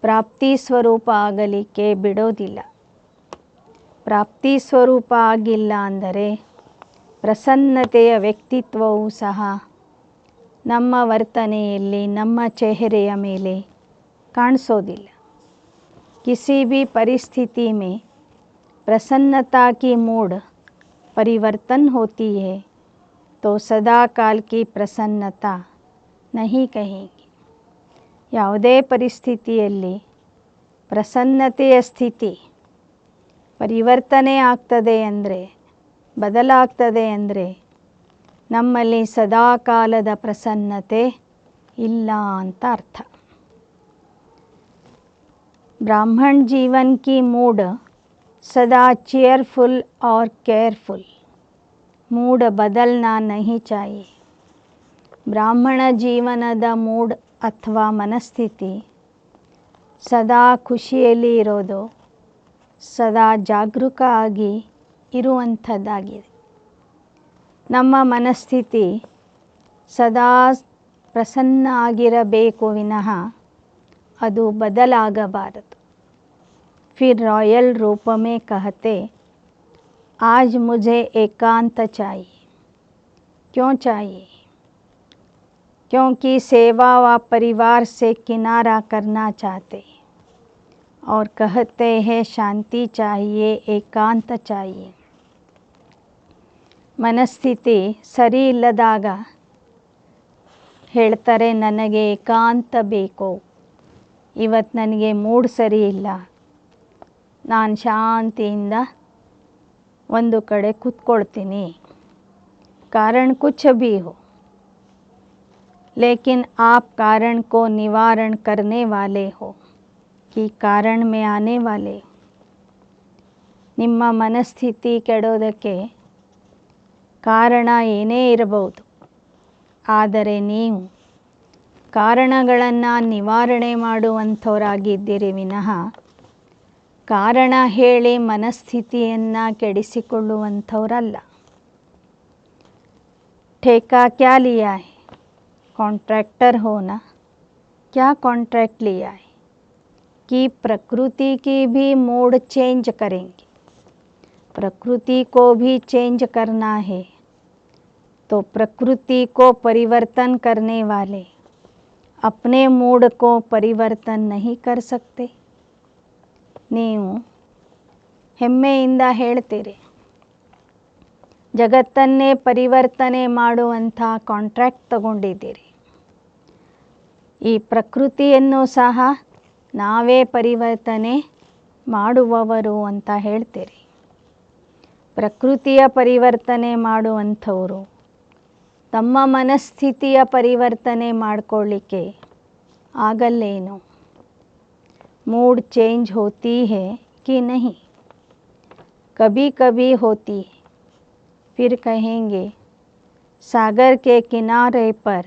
ಪ್ರಾಪ್ತಿ ಸ್ವರೂಪ ಆಗಲಿಕ್ಕೆ ಬಿಡೋದಿಲ್ಲ. ಪ್ರಾಪ್ತಿ ಸ್ವರೂಪ ಆಗಿಲ್ಲ ಅಂದರೆ ಪ್ರಸನ್ನತೆಯ ವ್ಯಕ್ತಿತ್ವವೂ ಸಹ ನಮ್ಮ ವರ್ತನೆಯಲ್ಲಿ ನಮ್ಮ ಚೆಹರೆಯ ಮೇಲೆ ಕಾಣಿಸೋದಿಲ್ಲ. किसी भी परिस्थिति में प्रसन्नता की मूड परिवर्तन होती है तो सदा काल की प्रसन्नता नहीं कहेंगे. ಯಾವುದೇ ಪರಿಸ್ಥಿತಿಯಲ್ಲಿ ಪ್ರಸನ್ನತೆಯ ಸ್ಥಿತಿ ಪರಿವರ್ತನೆ ಆಗ್ತದೆ ಅಂದರೆ ಬದಲಾಗ್ತದೆ ಅಂದರೆ ನಮ್ಮಲ್ಲಿ ಸದಾ ಕಾಲದ ಪ್ರಸನ್ನತೆ ಇಲ್ಲ ಅಂತ ಅರ್ಥ. ब्राह्मण जीवन की मूड सदा चेयरफुल और केयरफुल. मूड बदलना नहीं चाहिए. ಬ್ರಾಹ್ಮಣ ಜೀವನದ ಮೂಡ್ ಅಥವಾ ಮನಸ್ಥಿತಿ ಸದಾ ಖುಷಿಯಲ್ಲಿ ಇರೋದು, ಸದಾ ಜಾಗರೂಕ ಆಗಿ ಇರುವಂಥದ್ದಾಗಿದೆ. ನಮ್ಮ ಮನಸ್ಥಿತಿ ಸದಾ ಪ್ರಸನ್ನ ಆಗಿರಬೇಕು ವಿನಃ ಅದು ಬದಲಾಗಬಾರದು. फिर रॉयल रूप में कहते, आज मुझे एकांत चाहिए. क्यों चाहिए? क्योंकि सेवा व परिवार से किनारा करना चाहते हैं और कहते हैं शांति चाहिए, एकांत चाहिए। ಮನಸ್ಥಿತಿ ಸರಿ ಇಲ್ಲದಾಗ ಹೇಳ್ತಾರೆ ನನಗೆ ಏಕಾಂತ ಬೇಕು, ಇವತ್ತು ನನಗೆ ಮೂಡ್ ಸರಿ ಇಲ್ಲ, ನಾನು ಶಾಂತಿಯಿಂದ ಒಂದು ಕಡೆ ಕೂತ್ಕೊಳ್ತೀನಿ। कारण कुछ भी हो, लेकिन आप कारण को निवारण करने वाले हो कि कारण में आने वाले। ನಿಮ್ಮ ಮನಸ್ಥಿತಿ ಕೆಡೋದಕ್ಕೆ ಕಾರಣ ಏನೇ ಇರಬಹುದು, ಆದರೆ ನೀವು ಕಾರಣಗಳನ್ನು ನಿವಾರಣೆ ಮಾಡುವಂಥವರಾಗಿದ್ದೀರಿ ವಿನಃ ಕಾರಣ ಹೇಳಿ ಮನಸ್ಥಿತಿಯನ್ನು ಕೆಡಿಸಿಕೊಳ್ಳುವಂಥವರಲ್ಲ। ठेका क्या लिया है? कॉन्ट्रैक्टर हो ना, क्या कॉन्ट्रैक्ट लिया है कि प्रकृति की भी मूड चेंज करेंगे, प्रकृति को भी चेंज करना है। तो प्रकृति को परिवर्तन करने वाले अपने मूड को परिवर्तन नहीं कर सकते। ನೀವು ಹೆಮ್ಮೆಯಿಂದ ಹೇಳ್ತೀರಿ ಜಗತ್ತನ್ನೇ ಪರಿವರ್ತನೆ ಮಾಡುವಂಥ ಕಾಂಟ್ರಾಕ್ಟ್ ತಗೊಂಡಿದ್ದೀರಿ, ಈ ಪ್ರಕೃತಿಯನ್ನು ಸಹ ನಾವೇ ಪರಿವರ್ತನೆ ಮಾಡುವವರು ಅಂತ ಹೇಳ್ತೀರಿ। ಪ್ರಕೃತಿಯ ಪರಿವರ್ತನೆ ಮಾಡುವಂಥವರು ತಮ್ಮ ಮನಸ್ಥಿತಿಯ ಪರಿವರ್ತನೆ ಮಾಡಿಕೊಳ್ಳಿಕ್ಕೆ ಆಗಲ್ಲೇನು? मूड चेंज होती है कि नहीं? कभी कभी होती है, फिर कहेंगे सागर के किनारे पर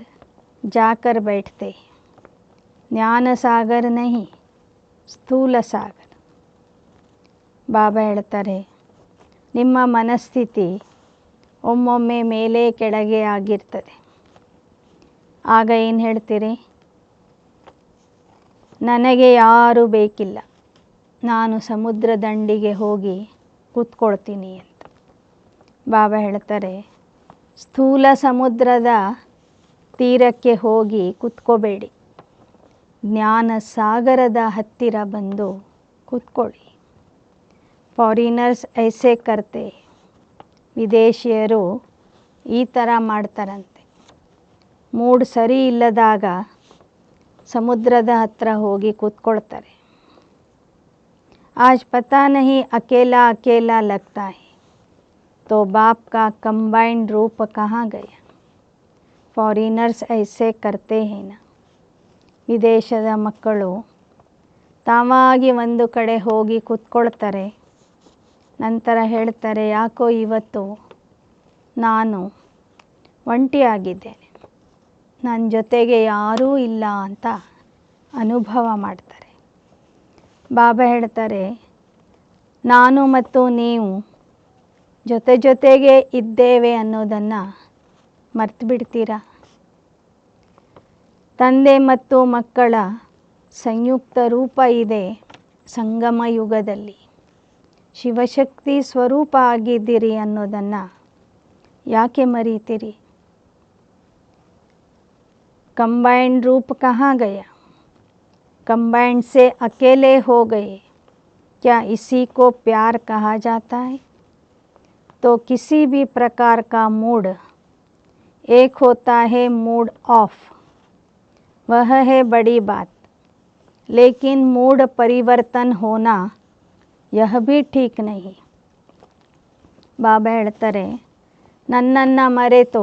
जाकर बैठते, ज्ञान सागर नहीं ಸ್ಥೂಲ ಸಾಗರ। ಬಾಬಾ ಹೇಳ್ತಾರೆ ನಿಮ್ಮ ಮನಸ್ಥಿತಿ ಒಮ್ಮೊಮ್ಮೆ ಮೇಲೆ ಕೆಳಗೆ ಆಗಿರ್ತದೆ, ಆಗ ಏನು ಹೇಳ್ತೀರಿ? ನನಗೆ ಯಾರೂ ಬೇಕಿಲ್ಲ, ನಾನು ಸಮುದ್ರ ದಂಡಿಗೆ ಹೋಗಿ ಕೂತ್ಕೊಳ್ತೀನಿ ಅಂತ। ಬಾಬಾ ಹೇಳ್ತಾರೆ ಸ್ಥೂಲ ಸಮುದ್ರದ ತೀರಕ್ಕೆ ಹೋಗಿ ಕೂತ್ಕೋಬೇಡಿ, ಜ್ಞಾನ ಸಾಗರದ ಹತ್ತಿರ ಬಂದು ಕೂತ್ಕೊಳ್ಳಿ। ಫಾರಿನರ್ಸ್ ಐಸೆ ಕರ್ತೆ, ವಿದೇಶಿಯರು ಈ ಥರ ಮಾಡ್ತಾರಂತೆ, ಮೂಡ್ ಸರಿ ಇಲ್ಲದಾಗ ಸಮುದ್ರದ ಹತ್ರ ಹೋಗಿ ಕೂತ್ಕೊಳ್ತಾರೆ। आज पता नहीं अकेला अकेला लगता है तो बाप का कंबाइंड रूप कहाँ गया? ಫಾರಿನರ್ಸ್ ಐಸೆ ಕರ್ತೆ ಹೇನ, ವಿದೇಶದ ಮಕ್ಕಳು ತಾವಾಗಿ ಒಂದು ಕಡೆ ಹೋಗಿ ಕೂತ್ಕೊಳ್ತಾರೆ, ನಂತರ ಹೇಳ್ತಾರೆ ಯಾಕೋ ಇವತ್ತು ನಾನು ಒಂಟಿಯಾಗಿದ್ದೇನೆ, ನನ್ನ ಜೊತೆಗೆ ಯಾರೂ ಇಲ್ಲ ಅಂತ ಅನುಭವ ಮಾಡ್ತಾರೆ। ಬಾಬಾ ಹೇಳ್ತಾರೆ ನಾನು ಮತ್ತು ನೀವು ಜೊತೆ ಜೊತೆಗೆ ಇದ್ದೇವೆ ಅನ್ನೋದನ್ನು ಮರ್ತು ಬಿಡ್ತೀರಾ? ತಂದೆ ಮತ್ತು ಮಕ್ಕಳ ಸಂಯುಕ್ತ ರೂಪ ಇದೆ ಸಂಗಮ ಯುಗದಲ್ಲಿ, ಶಿವಶಕ್ತಿ ಸ್ವರೂಪ ಆಗಿದ್ದೀರಿ ಅನ್ನೋದನ್ನು ಯಾಕೆ ಮರೀತೀರಿ? कंबाइंड रूप कहाँ गया? कंबाइंड से अकेले हो गए, क्या इसी को प्यार कहा जाता है? तो किसी भी प्रकार का मूड एक होता है, मूड ऑफ, वह है बड़ी बात, लेकिन मूड परिवर्तन होना यह भी ठीक नहीं। ಬಾಬಾ ಹೇಳ್ತಾರೆ ನನ್ನನ್ನು ಮರೆತು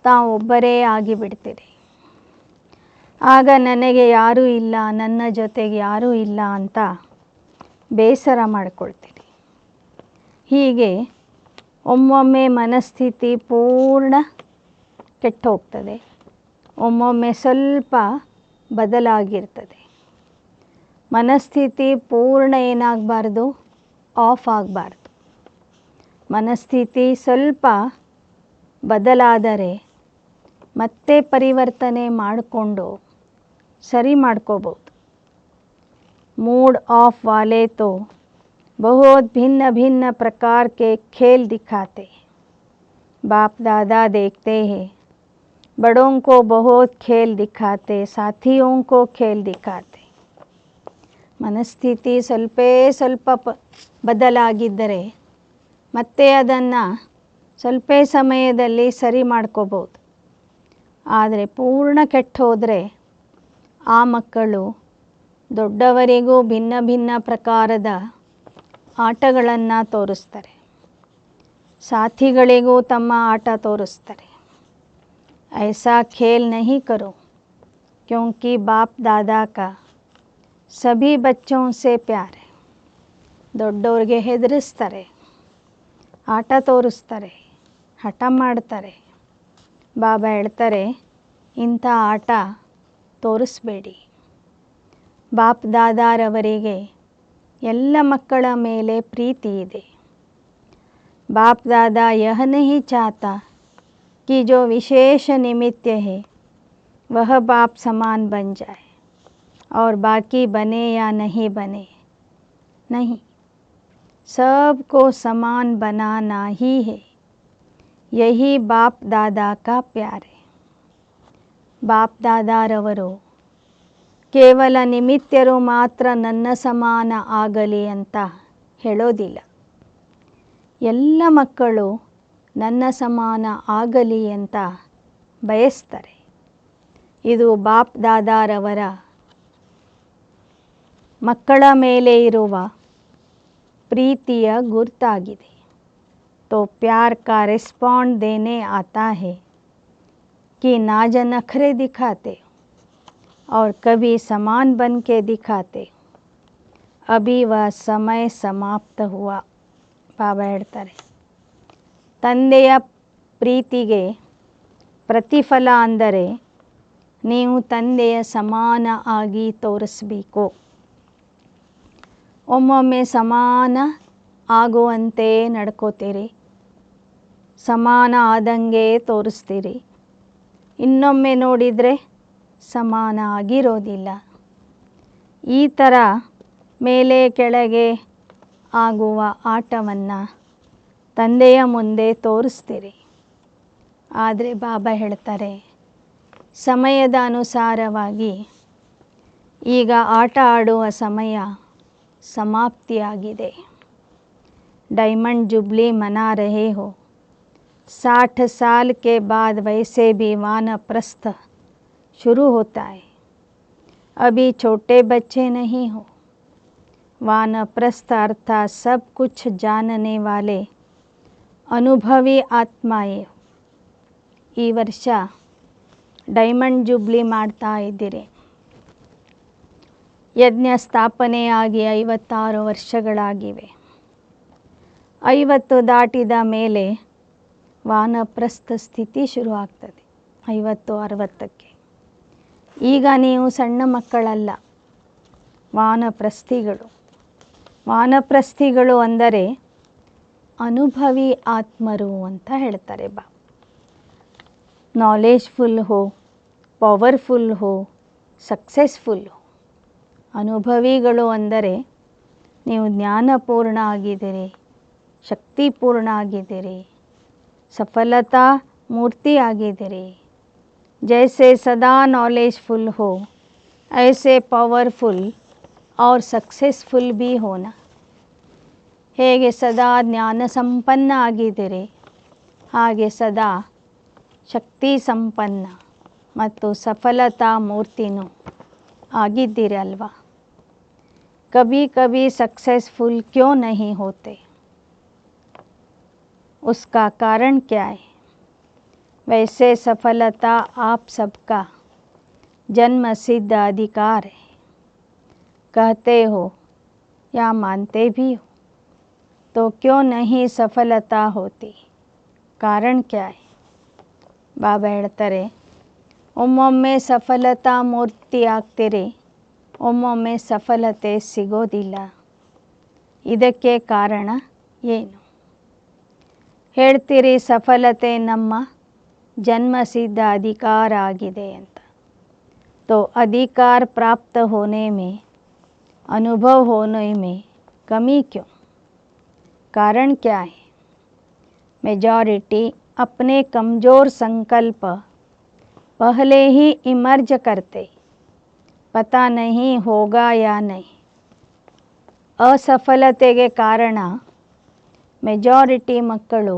ತಾವು ಒಬ್ಬರೇ ಆಗಿಬಿಡ್ತೀರಿ, ಆಗ ನನಗೆ ಯಾರೂ ಇಲ್ಲ, ನನ್ನ ಜೊತೆಗೆ ಯಾರೂ ಇಲ್ಲ ಅಂತ ಬೇಸರ ಮಾಡಿಕೊಳ್ತೀರಿ। ಹೀಗೆ ಒಮ್ಮೊಮ್ಮೆ ಮನಸ್ಥಿತಿ ಪೂರ್ಣ ಕೆಟ್ಟು ಹೋಗ್ತದೆ, ಒಮ್ಮೊಮ್ಮೆ ಸ್ವಲ್ಪ ಬದಲಾಗಿರ್ತದೆ। ಮನಸ್ಥಿತಿ ಪೂರ್ಣ ಏನಾಗಬಾರ್ದು? ಆಫ್ ಆಗಬಾರ್ದು। ಮನಸ್ಥಿತಿ ಸ್ವಲ್ಪ ಬದಲಾದರೆ ಮತ್ತೆ ಪರಿವರ್ತನೆ ಮಾಡಿಕೊಂಡು सरी ಮಾಡ್ಕೋಬಹುದು। मूड ऑफ वाले तो बहुत भिन्न भिन्न प्रकार के खेल दिखाते हैं। बाप दादा देखते हैं बड़ों को बहुत खेल दिखाते, साथियों को खेल दिखाते. ಮನಸ್ಥಿತಿ ಸ್ವಲ್ಪ ಬದಲಾಗಿದ್ದರೆ ಮತ್ತೆ ಅದನ್ನು ಸ್ವಲ್ಪ ಸಮಯದಲ್ಲಿ ಸರಿ ಮಾಡ್ಕೋಬೋದು. ಆದರೆ ಪೂರ್ಣ ಕೆಟ್ಟು ಹೋದರೆ ಆ ಮಕ್ಕಳು ದೊಡ್ಡವರಿಗೂ ಭಿನ್ನ ಭಿನ್ನ ಪ್ರಕಾರದ ಆಟಗಳನ್ನು ತೋರಿಸ್ತಾರೆ, ಸಾಥಿಗಳಿಗೂ ತಮ್ಮ ಆಟ ತೋರಿಸ್ತಾರೆ. ऐसा खेल नहीं करो क्योंकि बाप दादा का सभी बच्चों से प्यार है. ದೊಡ್ಡವ್ರಿಗೆ ಹೆದರಿಸ್ತಾರೆ, ಆಟ ತೋರಿಸ್ತಾರೆ, ಹಠ ಮಾಡ್ತಾರೆ. ಬಾಬಾ ಹೇಳ್ತಾರೆ, ಇಂಥ ಆಟ ತೋರಿಸ್ಬೇಡಿ. ಬಾಪ್ ದಾದಾರವರಿಗೆ ಎಲ್ಲ ಮಕ್ಕಳ ಮೇಲೆ ಪ್ರೀತಿ ಇದೆ. बाप दादा यह नहीं चाहता कि जो विशेष निमित्त है वह बाप समान बन जाए और बाकी बने या नहीं बने. नहीं, सबको समान बनाना ही है. यही बाप दादा का प्यार है. बाप दादारವರು ಕೇವಲ ನಿಮಿತ್ತರು ಮಾತ್ರ ನನ್ನ ಸಮಾನ ಆಗಲಿ ಅಂತ ಹೇಳೋದಿಲ್ಲ. ಎಲ್ಲ ಮಕ್ಕಳು ನನ್ನ ಸಮಾನ ಆಗಲಿ ಅಂತ ಬಯಸ್ತಾರೆ. ಇದು ಬಾಪ್ ದಾದಾರವರ ಮಕ್ಕಳ ಮೇಲೆ ಇರುವ ಪ್ರೀತಿಯ ಗುರುತಾಗಿದೆ. तो प्यार का रिस्पॉन्ड देने आता है कि ना नखरे दिखाते और कभी समान बन के दिखाते. अभी वह समय समाप्त हुआ. ಬಾಬಾ ಹೇಳ್ತಾರೆ, ತಂದೆಯ ಪ್ರೀತಿಗೆ ಪ್ರತಿಫಲ ಅಂದರೆ ನೀವು ತಂದೆಯ ಸಮಾನ ಆಗಿ ತೋರಿಸಬೇಕು. ಒಮ್ಮೊಮ್ಮೆ ಸಮಾನ ಆಗುವಂತೆ ನಡ್ಕೋತೀರಿ, ಸಮಾನ ಆದಂಗೆ ತೋರಿಸ್ತೀರಿ. ಇನ್ನೊಮ್ಮೆ ನೋಡಿದರೆ ಸಮಾನ ಆಗಿರೋದಿಲ್ಲ. ಈ ಥರ ಮೇಲೆ ಕೆಳಗೆ ಆಗುವ ಆಟವನ್ನು ತಂದೆಯ ಮುಂದೆ ತೋರಿಸ್ತೀರಿ. ಆದರೆ ಬಾಬಾ ಹೇಳ್ತಾರೆ, ಸಮಯದ ಅನುಸಾರವಾಗಿ ಈಗ ಆಟ ಆಡುವ ಸಮಯ ಸಮಾಪ್ತಿಯಾಗಿದೆ. डायमंड जुबली मना रहे हो. 60 साल के बाद वैसे भी वानप्रस्थ शुरू होता है. अभी छोटे बच्चे नहीं हो. वानप्रस्थ अर्थात सब कुछ जानने वाले अनुभवी आत्माएं. ಈ ವರ್ಷ ಡೈಮಂಡ್ ಜುಬ್ಲಿ ಮಾಡ್ತಾ ಇದ್ದೀರಿ. ಯಜ್ಞ ಸ್ಥಾಪನೆಯಾಗಿ 56 ವರ್ಷಗಳಾಗಿವೆ. 50 ದಾಟಿದ ಮೇಲೆ ವಾನಪ್ರಸ್ಥ ಸ್ಥಿತಿ ಶುರುವಾಗ್ತದೆ. 50-60ಕ್ಕೆ. ಈಗ ನೀವು ಸಣ್ಣ ಮಕ್ಕಳಲ್ಲ, ವಾನಪ್ರಸ್ಥಿಗಳು. ವಾನಪ್ರಸ್ಥಿಗಳು ಅಂದರೆ ಅನುಭವಿ ಆತ್ಮರು ಅಂತ ಹೇಳ್ತಾರೆ ಬಾ. ನಾಲೆಜ್ಫುಲ್ ಹೋ, ಪವರ್ಫುಲ್ ಹೋ, ಸಕ್ಸಸ್ಫುಲ್ ಹೋ. ಅನುಭವಿಗಳು ಅಂದರೆ ನೀವು ಜ್ಞಾನಪೂರ್ಣ ಆಗಿದ್ದೀರಿ, ಶಕ್ತಿಪೂರ್ಣ ಆಗಿದ್ದೀರಿ, ಸಫಲತಾ ಮೂರ್ತಿ ಆಗಿದ್ದೀರಿ. जैसे सदा नॉलेजफुल हो ऐसे पावरफुल और सक्सेसफुल भी होना. ಹೇಗೆ ಸದಾ ಜ್ಞಾನ ಸಂಪನ್ನ ಆಗಿದ್ದೀರಿ, ಹಾಗೆ ಸದಾ ಶಕ್ತಿ ಸಂಪನ್ನ ಮತ್ತು ಸಫಲತಾ ಮೂರ್ತಿನೂ ಆಗಿದ್ದೀರಿ ಅಲ್ವಾ. कभी कभी सक्सेसफुल क्यों नहीं होते, उसका कारण क्या है. वैसे सफलता आप सबका जन्म सिद्ध अधिकार है. कहते हो या मानते भी हो तो क्यों नहीं सफलता होती, कारण क्या है. ಬಾಬಾ ಹೇಳ್ತಾರೆ, ಒಮ್ಮೊಮ್ಮೆ ಸಫಲತಾ ಮೂರ್ತಿ ಆಗ್ತೀರಿ, ಒಮ್ಮೊಮ್ಮೆ ಸಫಲತೆ ಸಿಗೋದಿಲ್ಲ. ಇದಕ್ಕೆ ಕಾರಣ ಏನು. ಹೇಳ್ತೀರಿ ಸಫಲತೆ ನಮ್ಮ जन्मसिद्ध अधिकार आಗಿದೆ ಅಂತ. तो अधिकार प्राप्त होने में, अनुभव होने में कमी क्यों, कारण क्या है. मेजॉरिटी अपने कमज़ोर संकल्प पहले ही इमर्ज करते, पता नहीं होगा या नहीं. ಅಸಫಲತೆಗೆ ಕಾರಣ ಮೆಜಾರಿಟಿ ಮಕ್ಕಳು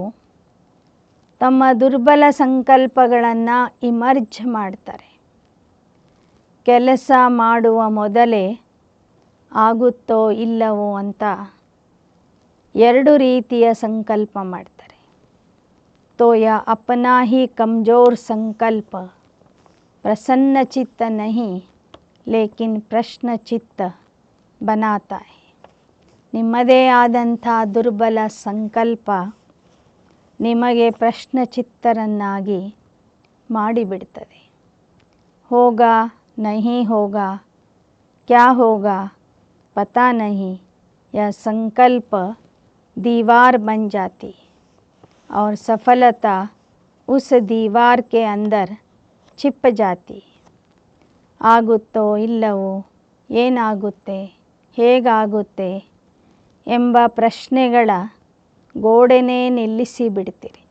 ತಮ್ಮ ದುರ್ಬಲ ಸಂಕಲ್ಪಗಳನ್ನು ಇಮರ್ಜ್ ಮಾಡ್ತಾರೆ. ಕೆಲಸ ಮಾಡುವ ಮೊದಲೇ ಆಗುತ್ತೋ ಇಲ್ಲವೋ ಅಂತ ಎರಡು ರೀತಿಯ ಸಂಕಲ್ಪ ಮಾಡ್ತಾರೆ. तो यह अपना ही कमज़ोर संकल्प प्रसन्न चित्त नहीं लेकिन प्रश्न चित्त बनाता है. ನಿಮ್ಮದೇ ಆದಂಥ ದುರ್ಬಲ ಸಂಕಲ್ಪ ನಿಮಗೆ ಪ್ರಶ್ನಚಿತ್ತರನ್ನಾಗಿ ಮಾಡಿಬಿಡ್ತದೆ. ಹೋಗಾ नहीं होगा, क्या होगा पता नहीं, यह संकल्प दीवार बन जाती और सफलता उस दीवार के अंदर छिप जाती. ಆಗುತ್ತೋ ಇಲ್ಲವೋ, ಏನಾಗುತ್ತೆ, ಹೇಗಾಗುತ್ತೆ ಎಂಬ ಪ್ರಶ್ನೆಗಳ ಗೋಡೆನೇ ನಿಲ್ಲಿಸಿ ಬಿಡ್ತೀರಿ.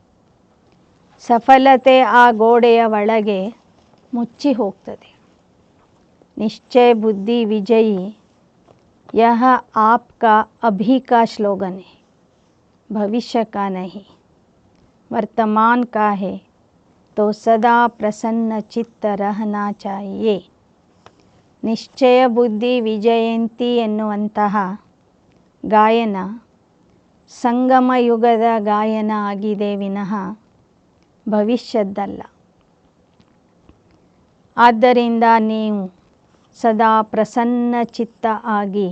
ಸಫಲತೆ ಆ ಗೋಡೆಯ ಒಳಗೆ ಮುಚ್ಚಿ ಹೋಗ್ತದೆ. निश्चय बुद्धि विजयी यह आपका अभी का स्लोगन है, भविष्य का नहीं, वर्तमान का है. तो सदा प्रसन्न चित्त रहना चाहिए. ನಿಶ್ಚಯ ಬುದ್ಧಿ ವಿಜಯಂತಿ ಎನ್ನುವಂತಹ ಗಾಯನ ಸಂಗಮ ಯುಗದ ಗಾಯನ ಆಗಿದೆ ವಿನಃ ಭವಿಷ್ಯದ್ದಲ್ಲ. ಆದ್ದರಿಂದ ನೀವು ಸದಾ ಪ್ರಸನ್ನ ಚಿತ್ತ ಆಗಿ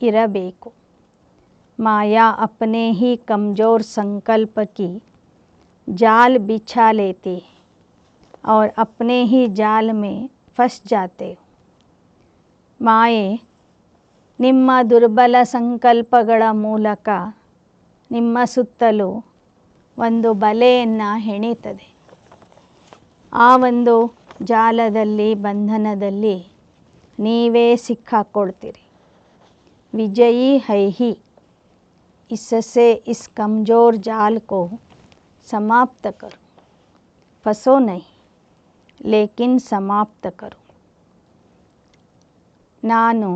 ಇರಬೇಕು. माया अपने ही कमज़ोर संकल्प की जाल बिछा लेती और अपने ही जाल में फंस जाते हो. ಮಾಯೆ ನಿಮ್ಮ ದುರ್ಬಲ ಸಂಕಲ್ಪಗಳ ಮೂಲಕ ನಿಮ್ಮ ಸುತ್ತಲೂ ಒಂದು ಬಲೆಯನ್ನು ಹೆಣೆಯುತ್ತದೆ. ಆ ಒಂದು ಜಾಲದಲ್ಲಿ, ಬಂಧನದಲ್ಲಿ ನೀವೇ ಸಿಕ್ಕಾಕೊಳ್ತೀರಿ. विजयी है ही, इससे इस कमज़ोर जाल को समाप्त करो. फंसो नहीं लेकिन समाप्त करो. ನಾನು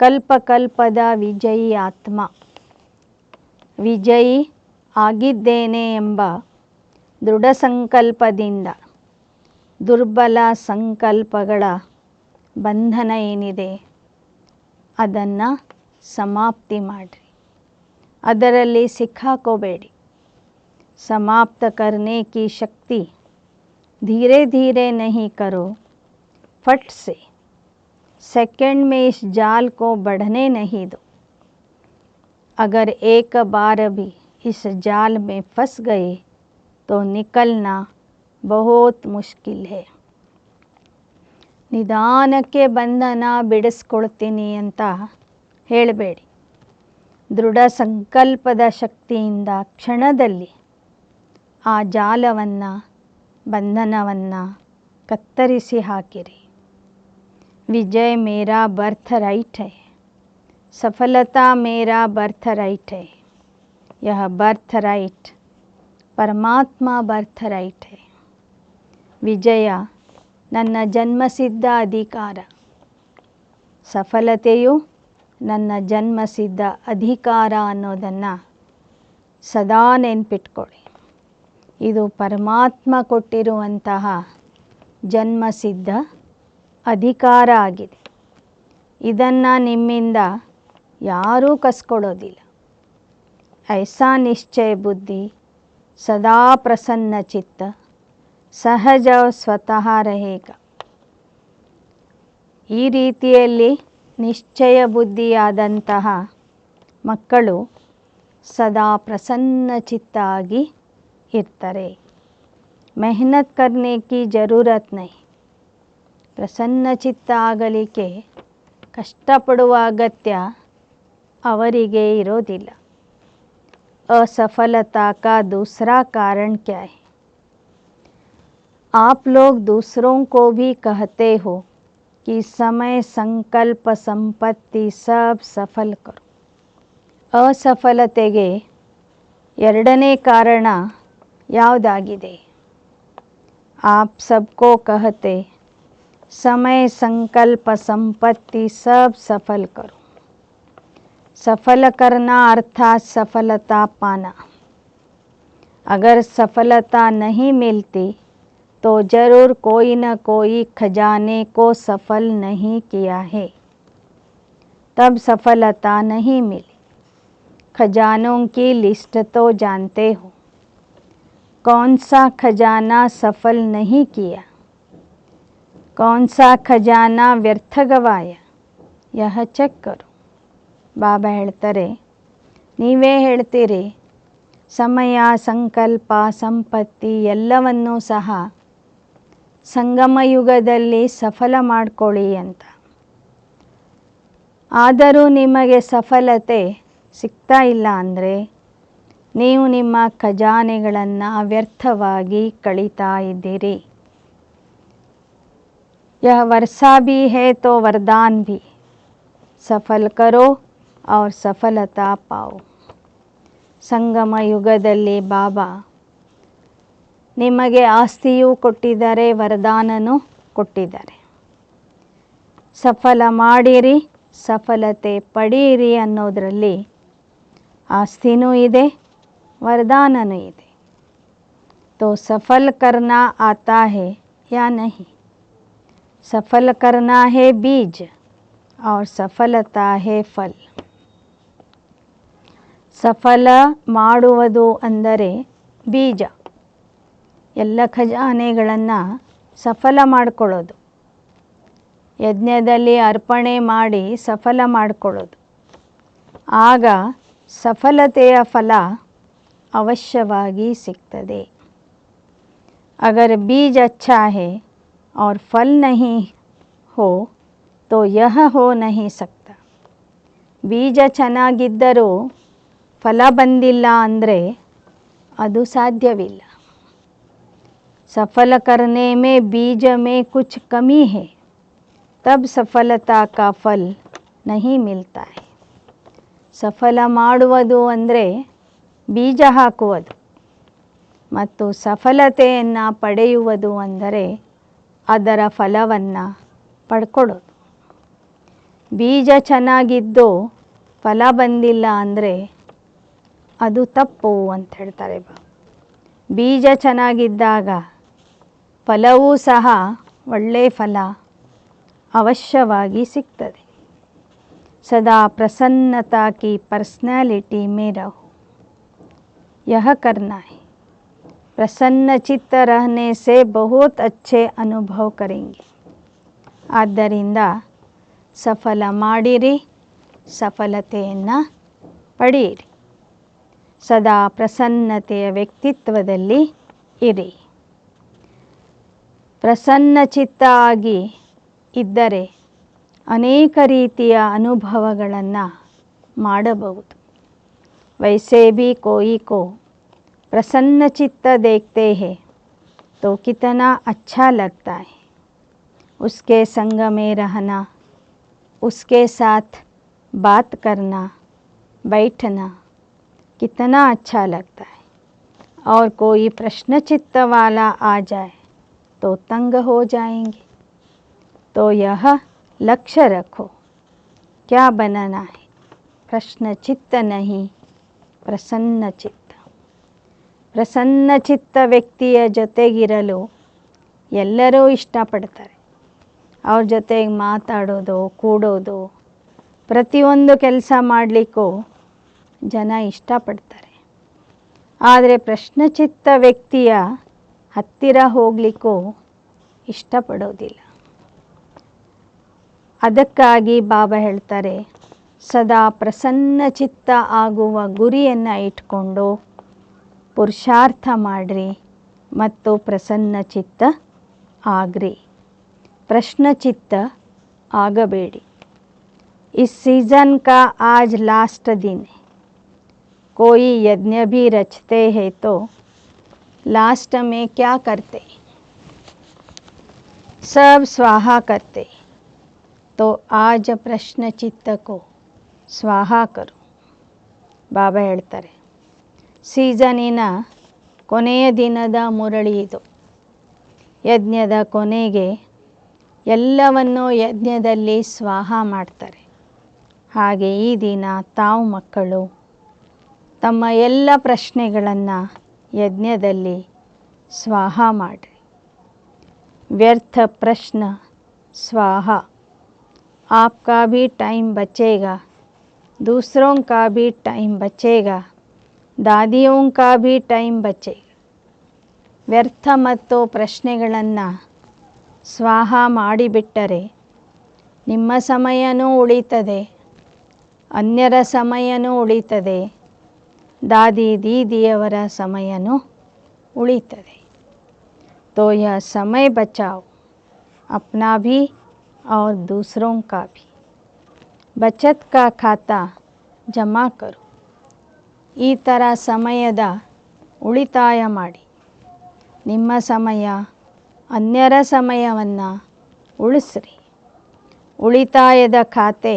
ಕಲ್ಪಕಲ್ಪದ ವಿಜಯಿ ಆತ್ಮ, ವಿಜಯಿ ಆಗಿದ್ದೇನೆ ಎಂಬ ದೃಢ ಸಂಕಲ್ಪದಿಂದ ದುರ್ಬಲ ಸಂಕಲ್ಪಗಳ ಬಂಧನ ಏನಿದೆ ಅದನ್ನು ಸಮಾಪ್ತಿ ಮಾಡಿರಿ. ಅದರಲ್ಲಿ ಸಿಕ್ಕಾಕೋಬೇಡಿ. समाप्त करने की शक्ति धीरे धीरे नहीं करो, फट से सेकंड में इस जाल को बढ़ने नहीं दो. अगर एक बार भी इस जाल में फंस गए तो निकलना बहुत मुश्किल है. ನಿಧಾನಕ್ಕೆ ಬಂಧನ ಬಿಡಿಸ್ಕೊಳ್ತೀನಿ ಅಂತ ಹೇಳಬೇಡಿ. ದೃಢ ಸಂಕಲ್ಪದ ಶಕ್ತಿಯಿಂದ ಕ್ಷಣದಲ್ಲಿ ಆ ಜಾಲವನ್ನು, ಬಂಧನವನ್ನು ಕತ್ತರಿಸಿ ಹಾಕಿರಿ. विजय मेरा बर्थ राइट है, सफलता मेरा बर्थ राइट है. यह बर्थ राइट परमात्मा बर्थ राइट है. ವಿಜಯ ನನ್ನ ಜನ್ಮಸಿದ್ಧ ಅಧಿಕಾರ, ಸಫಲತೆಯು ನನ್ನ ಜನ್ಮಸಿದ್ಧ ಅಧಿಕಾರ ಅನ್ನೋದನ್ನು ಸದಾ ನೆನ್ಪಿಟ್ಕೊಳ್ಳಿ. ಇದು ಪರಮಾತ್ಮ ಕೊಟ್ಟಿರುವಂತಹ ಜನ್ಮಸಿದ್ಧ ಅಧಿಕಾರ ಆಗಿದೆ. ಇದನ್ನು ನಿಮ್ಮಿಂದ ಯಾರೂ ಕಸ್ಕೊಳ್ಳೋದಿಲ್ಲ. ಐಸಾ ನಿಶ್ಚಯ ಬುದ್ಧಿ ಸದಾ ಪ್ರಸನ್ನ ಚಿತ್ತ ಸಹಜ ಸ್ವತಃ रहेಗ. ಈ ರೀತಿಯಲ್ಲಿ ನಿಶ್ಚಯ ಬುದ್ಧಿಯಾದಂತಹ ಮಕ್ಕಳು ಸದಾ ಪ್ರಸನ್ನ ಚಿತ್ತ ಆಗಿ ಇರ್ತಾರೆ. ಮೆಹನತ್ करने की ज़रूरत नहीं. ಪ್ರಸನ್ನ ಚಿತ್ತ ಆಗಲಿಕ್ಕೆ ಕಷ್ಟಪಡುವ ಅಗತ್ಯ ಅವರಿಗೆ ಇರೋದಿಲ್ಲ. असफलता का दूसरा कारण क्या है? आप लोग दूसरों को भी कहते हो कि समय, संकल्प, संपत्ति सब सफल करो. असफलತೆಗೆ ಎರಡನೇ ಕಾರಣ ಯಾವುದಾಗಿದೆ? आप सबको कहते समय संकल्प संपत्ति सब सफल करो। सफल करना अर्थात सफलता पाना। अगर सफलता नहीं मिलती तो ज़रूर कोई न कोई खजाने को सफल नहीं किया है, तब सफलता नहीं मिली। खजानों की लिस्ट तो जानते हो, कौन सा खजाना सफल नहीं किया, कौन सा खजाना व्यर्थ गवाया, यह ಚೆಕ್ करो। ಬಾಬಾ ಹೇಳ್ತಾರೆ, ನೀವೇ ಹೇಳ್ತೀರಿ ಸಮಯ ಸಂಕಲ್ಪ ಸಂಪತ್ತಿ ಎಲ್ಲವನ್ನೂ ಸಹ ಸಂಗಮ ಯುಗದಲ್ಲಿ ಸಫಲ ಮಾಡ್ಕೊಳ್ಳಿ ಅಂತ. ಆದರೂ ನಿಮಗೆ ಸಫಲತೆ ಸಿಗ್ತಾ ಇಲ್ಲ ಅಂದರೆ ನೀವು ನಿಮ್ಮ ಖಜಾನೆಗಳನ್ನು ವ್ಯರ್ಥವಾಗಿ ಕಳೀತಾ ಇದ್ದೀರಿ. यह वर्षा भी है तो वरदान भी, सफल करो और सफलता पाओ. ಸಂಗಮ ಯುಗದಲ್ಲಿ ಬಾಬಾ ನಿಮಗೆ ಆಸ್ತಿಯೂ ಕೊಟ್ಟಿದ್ದಾರೆ, ವರದಾನನೂ ಕೊಟ್ಟಿದ್ದಾರೆ. ಸಫಲ ಮಾಡಿರಿ, ಸಫಲತೆ ಪಡೀರಿ ಅನ್ನೋದರಲ್ಲಿ ಆಸ್ತಿನೂ ಇದೆ, वरदाननू ಇದೆ. तो सफल करना आता है या नहीं? सफल करना है बीज और सफलता है फल. ಸಫಲ ಮಾಡುವುದು ಅಂದರೆ ಬೀಜ. ಎಲ್ಲ ಖಜಾನೆಗಳನ್ನು ಸಫಲ ಮಾಡಿಕೊಳ್ಳೋದು, ಯಜ್ಞದಲ್ಲಿ ಅರ್ಪಣೆ ಮಾಡಿ ಸಫಲ ಮಾಡಿಕೊಳ್ಳೋದು. ಆಗ ಸಫಲತೆಯ ಫಲ ಅವಶ್ಯವಾಗಿ ಸಿಗ್ತದೆ. अगर बीज अच्छा है और फल नहीं हो तो यह हो नहीं सकता. ಬೀಜ ಚೆನ್ನಾಗಿದ್ದರೂ ಫಲ ಬಂದಿಲ್ಲ ಅಂದರೆ ಅದು ಸಾಧ್ಯವಿಲ್ಲ. सफल करने में बीज में कुछ कमी है, तब सफलता का फल नहीं मिलता है. ಸಫಲ ಮಾಡುವುದು ಅಂದರೆ ಬೀಜ ಹಾಕುವುದು ಮತ್ತು ಸಫಲತೆಯನ್ನು ಪಡೆಯುವುದು ಅಂದರೆ ಅದರ ಫಲವನ್ನು ಪಡ್ಕೊಳ್ಳೋದು. ಬೀಜ ಚೆನ್ನಾಗಿದ್ದು ಫಲ ಬಂದಿಲ್ಲ ಅಂದರೆ ಅದು ತಪ್ಪು ಅಂತ ಹೇಳ್ತಾರೆ. ಬೀಜ ಚೆನ್ನಾಗಿದ್ದಾಗ ಫಲವೂ ಸಹ ಒಳ್ಳೆಯ ಫಲ ಅವಶ್ಯವಾಗಿ ಸಿಗ್ತದೆ. सदा प्रसन्नता की पर्सनैलिटी में रहो, यह करना है. प्रसन्न चित्त रहने से बहुत अच्छे अनुभव करेंगे. ಆದ್ದರಿಂದ ಸಫಲ ಮಾಡಿರಿ, ಸಫಲತೆಯನ್ನು ಪಡೆಯಿರಿ. ಸದಾ ಪ್ರಸನ್ನತೆಯ ವ್ಯಕ್ತಿತ್ವದಲ್ಲಿ ಇರಿ. ಪ್ರಸನ್ನ ಚಿತ್ತ ಆಗಿ ಇದ್ದರೆ ಅನೇಕ ರೀತಿಯ ಅನುಭವಗಳನ್ನು ಮಾಡಬಹುದು. वैसे भी कोई को प्रसन्न चित्त देखते हैं तो कितना अच्छा लगता है. उसके संग में रहना, उसके साथ बात करना, बैठना कितना अच्छा लगता है. और कोई प्रश्न चित्त वाला आ जाए तो तंग हो जाएंगे. तो यह लक्ष्य रखो, क्या बनाना है? प्रश्न चित्त नहीं, प्रसन्न चित्त. ಪ್ರಸನ್ನ ಚಿತ್ತ ವ್ಯಕ್ತಿಯ ಜೊತೆಗಿರಲು ಎಲ್ಲರೂ ಇಷ್ಟಪಡ್ತಾರೆ. ಅವ್ರ ಜೊತೆಗೆ ಮಾತಾಡೋದು, ಕೂಡೋದು, ಪ್ರತಿಯೊಂದು ಕೆಲಸ ಮಾಡಲಿಕ್ಕೂ ಜನ ಇಷ್ಟಪಡ್ತಾರೆ. ಆದರೆ ಪ್ರಶ್ನಚಿತ್ತ ವ್ಯಕ್ತಿಯ ಹತ್ತಿರ ಹೋಗಲಿಕ್ಕೂ ಇಷ್ಟಪಡೋದಿಲ್ಲ. ಅದಕ್ಕಾಗಿ ಬಾಬಾ ಹೇಳ್ತಾರೆ, ಸದಾ ಪ್ರಸನ್ನ ಚಿತ್ತ ಆಗುವ ಗುರಿಯನ್ನು ಇಟ್ಕೊಂಡು ಪುರುಷಾರ್ಥ ಮಾಡ್ರಿ ಮತ್ತು ಪ್ರಸನ್ನ ಚಿತ್ತ ಆಗ್ರಿ. ಪ್ರಶ್ನಚಿತ್ತ ಆಗಬೇಡಿ. इस सीज़न का आज लास्ट दिन है. कोई यज्ञ भी रचते हैं तो लास्ट में क्या करते? सब स्वाहा करते. तो आज प्रश्न चित्त को स्वाहा करो. ಬಾಬಾ ಹೇಳ್ತಾರೆ, ಸೀಸನಿನ ಕೊನೆಯ ದಿನದ ಮುರಳಿ ಇದು. ಯಜ್ಞದ ಕೊನೆಗೆ ಎಲ್ಲವನ್ನೂ ಯಜ್ಞದಲ್ಲಿ ಸ್ವಾಹ ಮಾಡ್ತಾರೆ. ಹಾಗೆ ಈ ದಿನ ತಾವು ಮಕ್ಕಳು ತಮ್ಮ ಎಲ್ಲ ಪ್ರಶ್ನೆಗಳನ್ನು ಯಜ್ಞದಲ್ಲಿ ಸ್ವಾಹ ಮಾಡಿರಿ. व्यर्थ प्रश्न स्वाहा. आपका भी टाइम बचेगा, दूसरों का भी टाइम बचेगा, दादियों का भी टाइम बचेगा. ವ್ಯರ್ಥ ಮತ್ತು ಪ್ರಶ್ನೆಗಳನ್ನು ಸ್ವಾಹ ಮಾಡಿಬಿಟ್ಟರೆ ನಿಮ್ಮ ಸಮಯನೂ ಉಳಿತದೆ, ಅನ್ಯರ ಸಮಯನೂ ಉಳಿತದೆ, ದಾದಿ ದೀದಿಯವರ ಸಮಯನೂ ಉಳಿತದೆ. तो यह समय बचाओ, अपना भी और दूसरों का भी. बचत का खाता ಜಮಾ ಕರು. ಈ ಥರ ಸಮಯದ ಉಳಿತಾಯ ಮಾಡಿ. ನಿಮ್ಮ ಸಮಯ ಅನ್ಯರ ಸಮಯವನ್ನು ಉಳಿಸ್ರಿ. ಉಳಿತಾಯದ ಖಾತೆ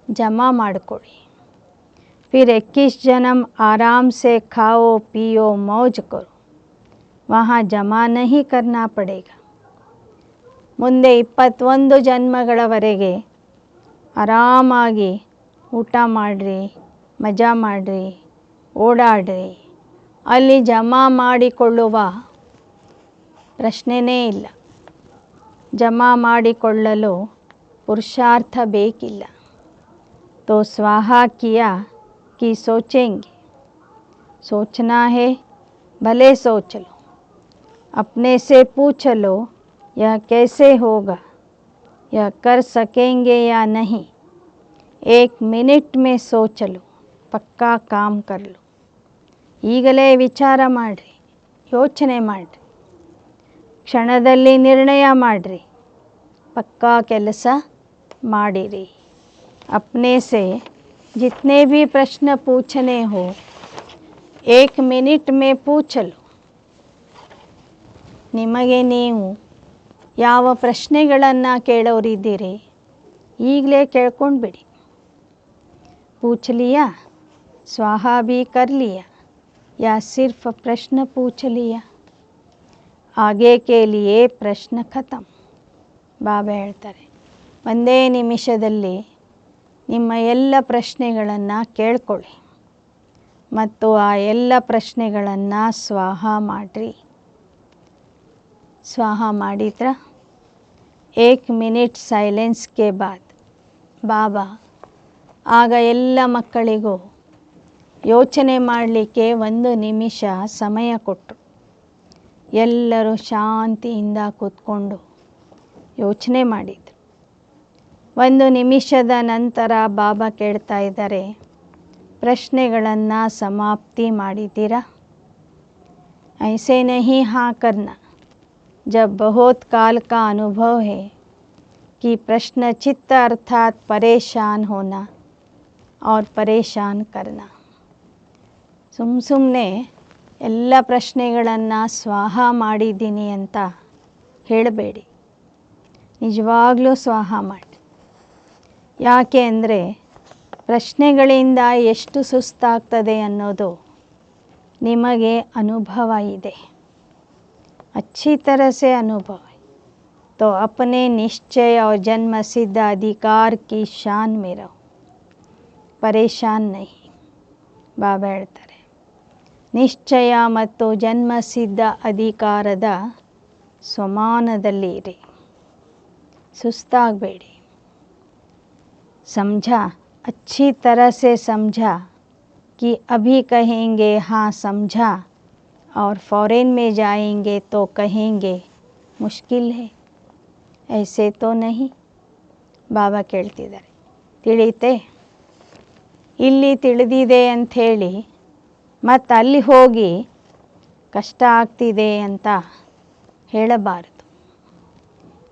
ಜಮಾ ಮಾಡಿಕೊಳ್ಳಿ. फिर 21 जन्म आराम से खाओ पियो मौज करो. वहाँ ಜಮಾ नहीं करना पड़ेगा. ಮುಂದೆ 21 ಜನ್ಮಗಳವರೆಗೆ ಆರಾಮಾಗಿ ಊಟ ಮಾಡಿರಿ, ಮಜಾ ಮಾಡಿರಿ, ಓಡಾಡ್ರಿ. ಅಲ್ಲಿ ಜಮಾ ಮಾಡಿಕೊಳ್ಳುವ ಪ್ರಶ್ನೆಯೇ ಇಲ್ಲ. ಜಮಾ ಮಾಡಿಕೊಳ್ಳಲು ಪುರುಷಾರ್ಥ ಬೇಕಿಲ್ಲ. तो स्वाहा किया कि सोचेंगे. सोचना है भले सोच लो. अपने से पूछ लो यह कैसे होगा, यह कर सकेंगे या नहीं. 1 मिनट में सोच लो, पक्का काम कर लो. ಈಗಲೇ ವಿಚಾರ ಮಾಡಿರಿ, ಯೋಚನೆ ಮಾಡಿರಿ, ಕ್ಷಣದಲ್ಲಿ ನಿರ್ಣಯ ಮಾಡಿರಿ, ಪಕ್ಕಾ ಕೆಲಸ ಮಾಡಿರಿ. अपने से जितने भी प्रश्न पूछने हो 1 मिनट में पूछ लो. ನಿಮಗೆ ನೀವು ಯಾವ ಪ್ರಶ್ನೆಗಳನ್ನು ಕೇಳೋರಿದ್ದೀರಿ ಈಗಲೇ ಕೇಳ್ಕೊಂಡ್ಬಿಡಿ. पूछ लिया, स्वाहा भी कर लिया, या सिर्फ प्रश्न पूछ लिया. आगे के लिए प्रश्न खत्म. ಬಾಬಾ ಹೇಳ್ತಾರೆ, ಒಂದೇ ನಿಮಿಷದಲ್ಲಿ ನಿಮ್ಮ ಎಲ್ಲ ಪ್ರಶ್ನೆಗಳನ್ನು ಕೇಳ್ಕೊಳ್ಳಿ ಮತ್ತು ಆ ಎಲ್ಲ ಪ್ರಶ್ನೆಗಳನ್ನು ಸ್ವಾಹ ಮಾಡಿರಿ. ಸ್ವಾಹ ಮಾಡಿದ್ರ 1 ಮಿನಿಟ್ ಸೈಲೆನ್ಸ್ ಕೆ ಬಾದ್ ಬಾಬಾ ಆಗ ಎಲ್ಲ ಮಕ್ಕಳಿಗೂ ಯೋಚನೆ ಮಾಡಲಿಕ್ಕೆ 1 ನಿಮಿಷ ಸಮಯ ಕೊಟ್ಟರು. ಎಲ್ಲರೂ ಶಾಂತಿಯಿಂದ ಕೂತ್ಕೊಂಡು ಯೋಚನೆ ಮಾಡಿದರು. 1 ನಿಮಿಷದ ನಂತರ ಬಾಬಾ ಕೇಳ್ತಾ ಇದ್ದಾರೆ, ಪ್ರಶ್ನೆಗಳನ್ನು ಸಮಾಪ್ತಿ ಮಾಡಿದ್ದೀರಾ? ऐसे नहीं हाँ करना जब बहुत काल का अनुभव है कि प्रश्न चित्त अर्थात परेशान होना और परेशान करना. ಸುಮ್ಮನೆ ಎಲ್ಲ ಪ್ರಶ್ನೆಗಳನ್ನು ಸ್ವಾಹ ಮಾಡಿದ್ದೀನಿ ಅಂತ ಹೇಳಬೇಡಿ. ನಿಜವಾಗ್ಲೂ ಸ್ವಾಹ ಮಾಡಿ. ಯಾಕೆ ಅಂದರೆ ಪ್ರಶ್ನೆಗಳಿಂದ ಎಷ್ಟು ಸುಸ್ತಾಗ್ತದೆ ಅನ್ನೋದು ನಿಮಗೆ ಅನುಭವ ಇದೆ. अच्छी तरह से अनुभव है. तो अपने निश्चय और जन्म सिद्ध अधिकार की शान में रहो, परेशान नहीं. ಬಾಬಾ ಹೇಳ್ತಾರೆ, ನಿಶ್ಚಯ ಮತ್ತು ಜನ್ಮಸಿದ್ಧ ಅಧಿಕಾರದ ಸ್ವಮಾನದಲ್ಲಿ ಇರಿ, ಸುಸ್ತಾಗಬೇಡಿ. समझा, अच्छी तरह से समझा कि अभी कहेंगे हाँ समझा और फॉरेन में जाएंगे तो कहेंगे मुश्किल है, ऐसे तो नहीं. ಬಾಬಾ ಕೇಳ್ತಿದ್ದಾರೆ, ತಿಳಿತೆ? ಇಲ್ಲಿ ತಿಳಿದಿದೆ ಅಂಥೇಳಿ ಮತ್ತು ಅಲ್ಲಿ ಹೋಗಿ ಕಷ್ಟ ಆಗ್ತಿದೆ ಅಂತ ಹೇಳಬಾರದು.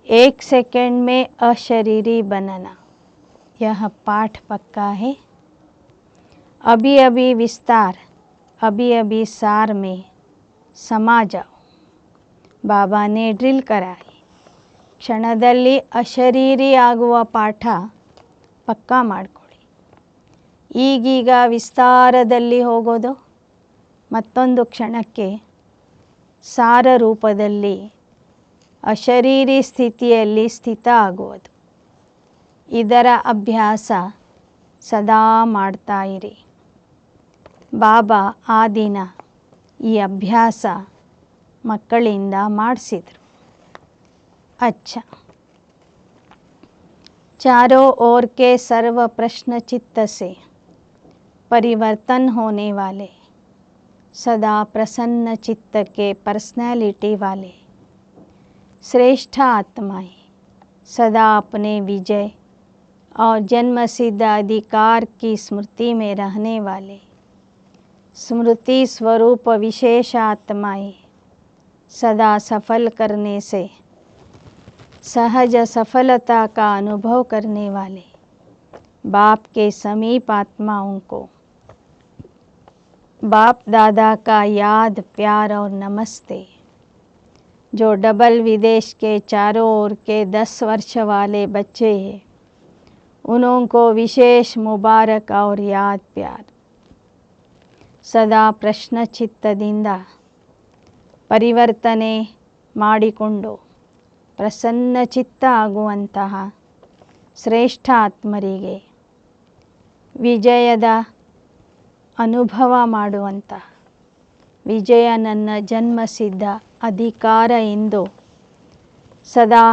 1 सेकंड में अशरीरी बनना यह पाठ पक्का है. अभी अभी विस्तार, अभी अभी सार में समा जाओ. ಬಾಬಾ ने ಡ್ರಿಲ್ कराई. ಕ್ಷಣದಲ್ಲಿ ಅಶರೀರಿ ಆಗುವ ಪಾಠ ಪಕ್ಕಾ ಮಾಡಿಕೊಳ್ಳಿ. ಈಗೀಗ ವಿಸ್ತಾರದಲ್ಲಿ ಹೋಗೋದು, ಮತ್ತೊಂದು ಕ್ಷಣಕ್ಕೆ ಸಾರ ರೂಪದಲ್ಲಿ ಅಶರೀರಿ ಸ್ಥಿತಿಯಲ್ಲಿ ಸ್ಥಿತ ಆಗುವುದು. ಇದರ ಅಭ್ಯಾಸ ಸದಾ ಮಾಡ್ತಾ ಇರಿ. ಬಾಬಾ ಆ ದಿನ ಈ ಅಭ್ಯಾಸ ಮಕ್ಕಳಿಂದ ಮಾಡಿಸಿದರು. अच्छा, चारों ओर के सर्व प्रश्न चित्त से परिवर्तन होने वाले, सदा प्रसन्न चित्त के पर्सनैलिटी वाले श्रेष्ठ आत्माएं सदा अपने विजय और जन्मसिद्ध अधिकार की स्मृति में रहने वाले स्मृति स्वरूप विशेष आत्माएं सदा सफल करने से सहज सफलता का अनुभव करने वाले बाप के समीप आत्माओं को बाप दादा का याद, प्यार और नमस्ते. जो डबल विदेश के चारों ओर के 10 वर्ष वाले बच्चे हैं, उनको विशेष मुबारक और याद प्यार. ಸದಾ ಪ್ರಶ್ನಚಿತ್ತದಿಂದ ಪರಿವರ್ತನೆ ಮಾಡಿಕೊಂಡು ಪ್ರಸನ್ನಚಿತ್ತ ಆಗುವಂತಹ ಶ್ರೇಷ್ಠ ಆತ್ಮರಿಗೆ ವಿಜಯದ ಅನುಭವ ಮಾಡುವಂತಹ ವಿಜಯ ನನ್ನ ಜನ್ಮಸಿದ್ಧ ಅಧಿಕಾರ ಎಂದು ಸದಾ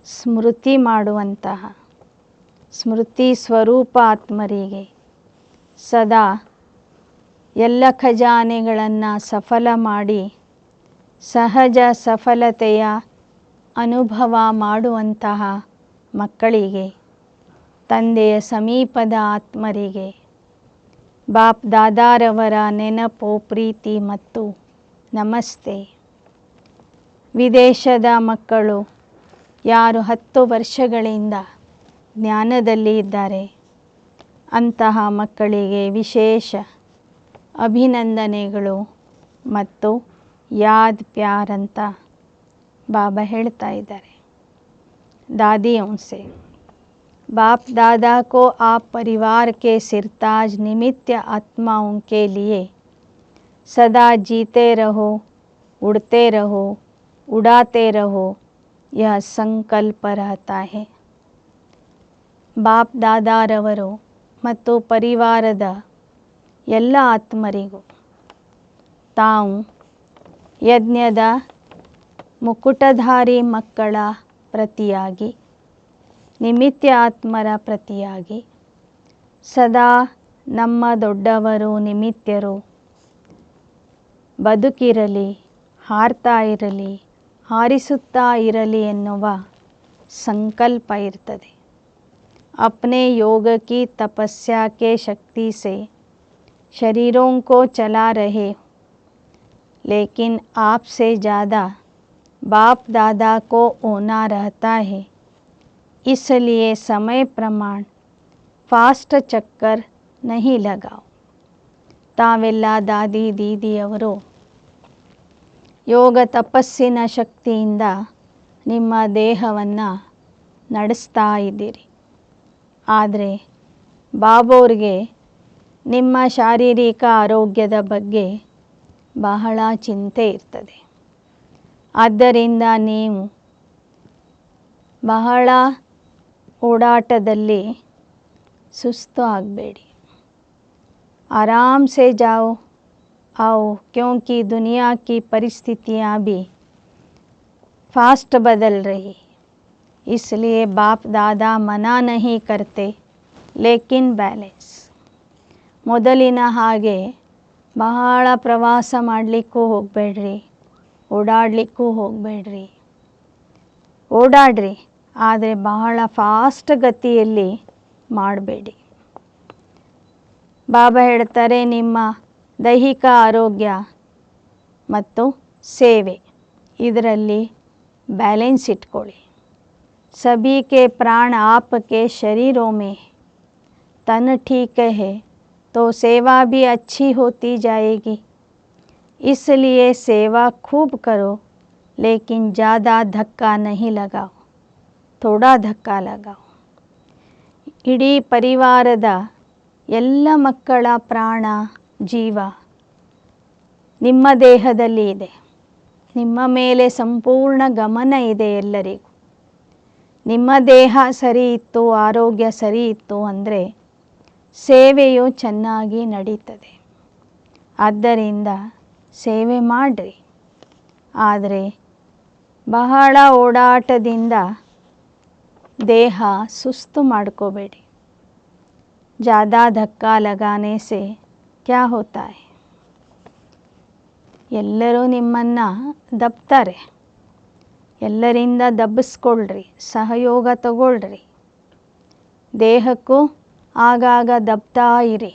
ಸ್ಮೃತಿ ಮಾಡುವಂತಹ ಸ್ಮೃತಿ ಸ್ವರೂಪ ಆತ್ಮರಿಗೆ ಸದಾ ಎಲ್ಲ ಖಜಾನೆಗಳನ್ನು ಸಫಲ ಮಾಡಿ ಸಹಜ ಸಫಲತೆಯ ಅನುಭವ ಮಾಡುವಂತಹ ಮಕ್ಕಳಿಗೆ, ತಂದೆಯ ಸಮೀಪದ ಆತ್ಮರಿಗೆ ಬಾಪ್ ದಾದಾರವರ ನೆನಪು, ಪ್ರೀತಿ ಮತ್ತು ನಮಸ್ತೆ. ವಿದೇಶದ ಮಕ್ಕಳು ಯಾರು 10 ವರ್ಷಗಳಿಂದ ಜ್ಞಾನದಲ್ಲಿ ಇದ್ದಾರೆ, ಅಂತಹ ಮಕ್ಕಳಿಗೆ ವಿಶೇಷ ಅಭಿನಂದನೆಗಳು ಮತ್ತು ಯಾದ್ ಪ್ಯಾರ್ ಅಂತ ಬಾಬಾ ಹೇಳ್ತಾ ಇದ್ದಾರೆ. दादियों से बाप दादा को आप परिवार के सिरताज निमित्त आत्माओं के लिए सदा जीते रहो, उड़ते रहो, उड़ाते रहो, यह संकल्प रहता है. ಬಾಪ್ ದಾದಾರವರು ಮತ್ತು ಪರಿವಾರದ ಎಲ್ಲ ಆತ್ಮರಿಗೂ ತಾವು ಯಜ್ಞದ ಮುಕುಟಧಾರಿ ಮಕ್ಕಳ ಪ್ರತಿಯಾಗಿ, ನಿಮಿತ್ತ ಆತ್ಮರ ಪ್ರತಿಯಾಗಿ ಸದಾ ನಮ್ಮ ದೊಡ್ಡವರು ನಿಮಿತ್ತರು ಬದುಕಿರಲಿ, ಹಾರ್ತಾ ಇರಲಿ, ಹಾರಿಸುತ್ತಾ ಇರಲಿ ಎನ್ನುವ ಸಂಕಲ್ಪ ಇರ್ತದೆ. अपने योग की तपस्या के शक्ति से शरीरों को चला रहे हो, लेकिन आपसे ज़्यादा बाप दादा को होना रहता है. इसलिए समय प्रमाण फास्ट चक्कर नहीं लगाओ. ತಾವೆಲ್ಲ ದಾದಿ ದೀದಿಯವರು ಯೋಗ ತಪಸ್ಸಿನ ಶಕ್ತಿಯಿಂದ ನಿಮ್ಮ ದೇಹವನ್ನು ನಡೆಸ್ತಾ ಇದ್ದೀರಿ. ಆದರೆ ಬಾಬೋರಿಗೆ ನಿಮ್ಮ ಶಾರೀರಿಕ ಆರೋಗ್ಯದ ಬಗ್ಗೆ ಬಹಳ ಚಿಂತೆ ಇರ್ತದೆ. ಆದ್ದರಿಂದ ನೀವು ಬಹಳ ಓಡಾಟದಲ್ಲಿ ಸುಸ್ತು ಆಗಬೇಡಿ. आराम से जाओ आओ, क्योंकि दुनिया की परिस्थितियाँ भी फास्ट बदल रही, इसलिए बाप दादा मना नहीं करते, लेकिन ಬ್ಯಾಲೆನ್ಸ್. ಮೊದಲಿನ ಹಾಗೆ ಬಹಳ ಪ್ರವಾಸ ಮಾಡಲಿಕ್ಕೂ ಹೋಗಬೇಡ್ರಿ, ಓಡಾಡಲಿಕ್ಕೂ ಹೋಗಬೇಡ್ರಿ. ಓಡಾಡ್ರಿ, ಆದರೆ ಬಹಳ ಫಾಸ್ಟ್ ಗತಿಯಲ್ಲಿ ಮಾಡಬೇಡಿ. ಬಾಬಾ ಹೇಳ್ತಾರೆ, ನಿಮ್ಮ ದೈಹಿಕ ಆರೋಗ್ಯ ಮತ್ತು ಸೇವೆ ಇದರಲ್ಲಿ ಬ್ಯಾಲೆನ್ಸ್ ಇಟ್ಕೊಳ್ಳಿ. सभी के प्राण आपके शरीरों में, तन ठीक है तो सेवा भी अच्छी होती जाएगी. इसलिए सेवा खूब करो, लेकिन ज़्यादा धक्का नहीं लगाओ, थोड़ा धक्का लगाओ. ಇಡೀ ಪರಿವಾರದ ಎಲ್ಲ ಮಕ್ಕಳ ಪ್ರಾಣ ಜೀವ ನಿಮ್ಮ ದೇಹದಲ್ಲಿ ಇದೆ. ನಿಮ್ಮ ಮೇಲೆ ಸಂಪೂರ್ಣ ಗಮನ ಇದೆ ಎಲ್ಲರಿಗೂ. ನಿಮ್ಮ ದೇಹ ಸರಿ ಇತ್ತು, ಆರೋಗ್ಯ ಸರಿ ಇತ್ತು ಅಂದರೆ ಸೇವೆಯು ಚೆನ್ನಾಗಿ ನಡೀತದೆ. ಆದ್ದರಿಂದ ಸೇವೆ ಮಾಡಿರಿ. ಆದರೆ ಬಹಳ ಓಡಾಟದಿಂದ ದೇಹ ಸುಸ್ತು ಮಾಡ್ಕೋಬೇಡಿ. ज़्यादा धक्का लगाने से क्या होता है? ಎಲ್ಲರೂ ನಿಮ್ಮನ್ನು ದಬ್ತಾರೆ. ಎಲ್ಲರಿಂದ ದಬ್ಬಿಸ್ಕೊಳ್ರಿ, ಸಹಯೋಗ ತಗೊಳ್ರಿ. ದೇಹಕ್ಕೂ ಆಗಾಗ ದಬ್ತಾ ಇರಿ.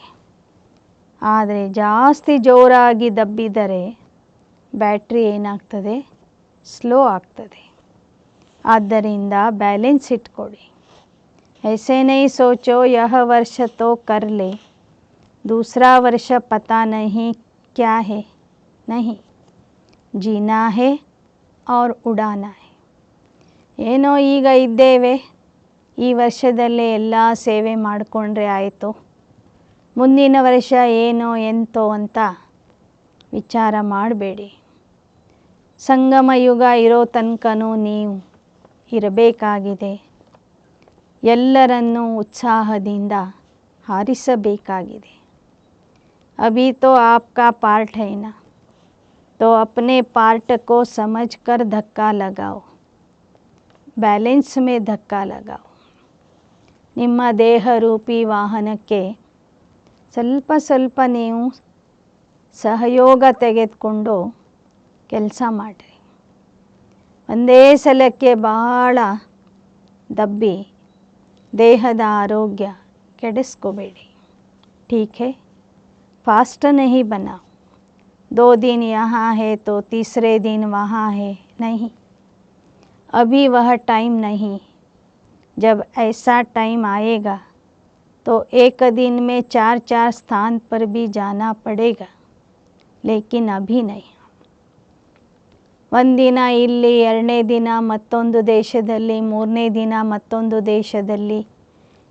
ಆದರೆ ಜಾಸ್ತಿ ಜೋರಾಗಿ ದಬ್ಬಿದರೆ ಬ್ಯಾಟ್ರಿ ಏನಾಗ್ತದೆ, ಸ್ಲೋ ಆಗ್ತದೆ. ಆದ್ದರಿಂದ ಬ್ಯಾಲೆನ್ಸ್ ಇಟ್ಕೊಳ್ಳಿ. ऐसे नहीं सोचो यह वर्ष तो कर ले, दूसरा वर्ष पता नहीं क्या है. नहीं, जीना है और उड़ाना है. ಏನೋ ಈಗ ಇದ್ದೇವೆ, ಈ ವರ್ಷದಲ್ಲೇ ಎಲ್ಲ ಸೇವೆ ಮಾಡಿಕೊಂಡ್ರೆ ಆಯಿತು, ಮುಂದಿನ ವರ್ಷ ಏನೋ ಎಂತೋ ಅಂತ ವಿಚಾರ ಮಾಡಬೇಡಿ. ಸಂಗಮ ಯುಗ ಇರೋ ತನಕನೂ ನೀವು ಇರಬೇಕಾಗಿದೆ. ಎಲ್ಲರನ್ನೂ उत्साहದಿಂದ ಹಾರಿಸಬೇಕಾಗಿದೆ. अभी तो आपका पार्ट है ना, तो अपने पार्ट को समझकर धक्का लगाओ. ಬ್ಯಾಲೆನ್ಸ್ में धक्का लगाओ. ನಿಮ್ಮ ದೇಹ ರೂಪಿ ವಾಹನಕ್ಕೆ ಸ್ವಲ್ಪ ಸ್ವಲ್ಪ ನೀವು ಸಹಯೋಗ ತೆಗೆದುಕೊಂಡು ಕೆಲಸ ಮಾಡಿರಿ. ಒಂದೇ ಸಲಕ್ಕೆ ಬಹಳ ದಬ್ಬಿ ದೇಹದ ಆರೋಗ್ಯ ಕೆಡಿಸ್ಕೋಬೇಡಿ. ठीक है, फास्ट नहीं बनाओ. 2 दिन यहाँ है तो तीसरे दिन वहाँ है. नहीं, अभी वह टाइम नहीं. जब ऐसा टाइम आएगा तो एक दिन में 4-4 स्थान पर भी जाना पड़ेगा, लेकिन अभी नहीं. ಒಂದಿನ ಇಲ್ಲಿ, 2ನೇ ದಿನ ಮತ್ತೊಂದು ದೇಶದಲ್ಲಿ, 3ನೇ ದಿನ ಮತ್ತೊಂದು ದೇಶದಲ್ಲಿ,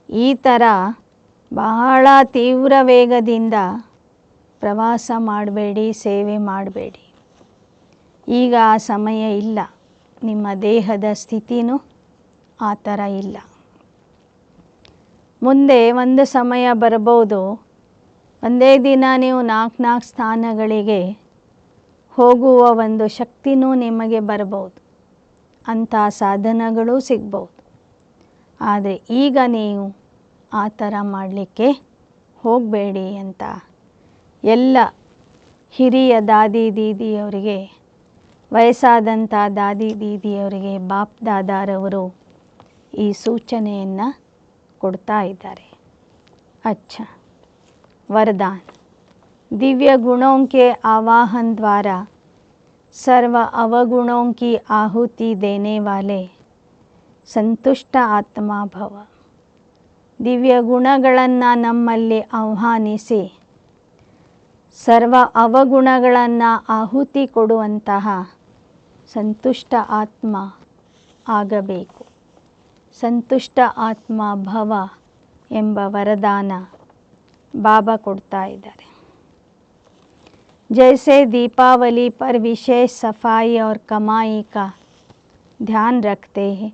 ಈ ಥರ ಬಹಳ ತೀವ್ರ ವೇಗದಿಂದ ಪ್ರವಾಸ ಮಾಡಬೇಡಿ, ಸೇವೆ ಮಾಡಬೇಡಿ. ಈಗ ಆ ಸಮಯ ಇಲ್ಲ. ನಿಮ್ಮ ದೇಹದ ಸ್ಥಿತಿನೂ ಆ ಥರ ಇಲ್ಲ. ಮುಂದೆ ಒಂದು ಸಮಯ ಬರ್ಬೋದು, ಒಂದೇ ದಿನ ನೀವು 4 ಸ್ಥಾನಗಳಿಗೆ ಹೋಗುವ ಒಂದು ಶಕ್ತಿನೂ ನಿಮಗೆ ಬರ್ಬೋದು. ಅಂಥ ಸಾಧನಗಳು ಸಿಗ್ಬೋದು. ಆದರೆ ಈಗ ನೀವು ಆ ಥರ ಮಾಡಲಿಕ್ಕೆ ಹೋಗಬೇಡಿ ಅಂತ ಎಲ್ಲ ಹಿರಿಯ ದಾದಿ ದೀದಿಯವರಿಗೆ, ವಯಸ್ಸಾದಂಥ ದಾದಿ ದೀದಿಯವರಿಗೆ ಬಾಪ್ ದಾದಾರವರು ಈ ಸೂಚನೆಯನ್ನು ಕೊಡ್ತಾ ಇದ್ದಾರೆ. अच्छा, वरदान. दिव्य गुणों के आवाहन द्वारा सर्व अवगुणों की आहुति देने वाले ಸಂತುಷ್ಟ ಆತ್ಮ ಭವ. ದಿವ್ಯ ಗುಣಗಳನ್ನು ನಮ್ಮಲ್ಲಿ ಆಹ್ವಾನಿಸಿ ಸರ್ವ ಅವಗುಣಗಳನ್ನು ಆಹುತಿ ಕೊಡುವಂತಹ ಸಂತುಷ್ಟ ಆತ್ಮ ಆಗಬೇಕು. ಸಂತುಷ್ಟ ಆತ್ಮ ಭವ ಎಂಬ ವರದಾನ ಬಾಬಾ ಕೊಡ್ತಾ ಇದ್ದಾರೆ. जैसे दीपावली पर विशेष सफाई और कमाई का ध्यान रखते हैं,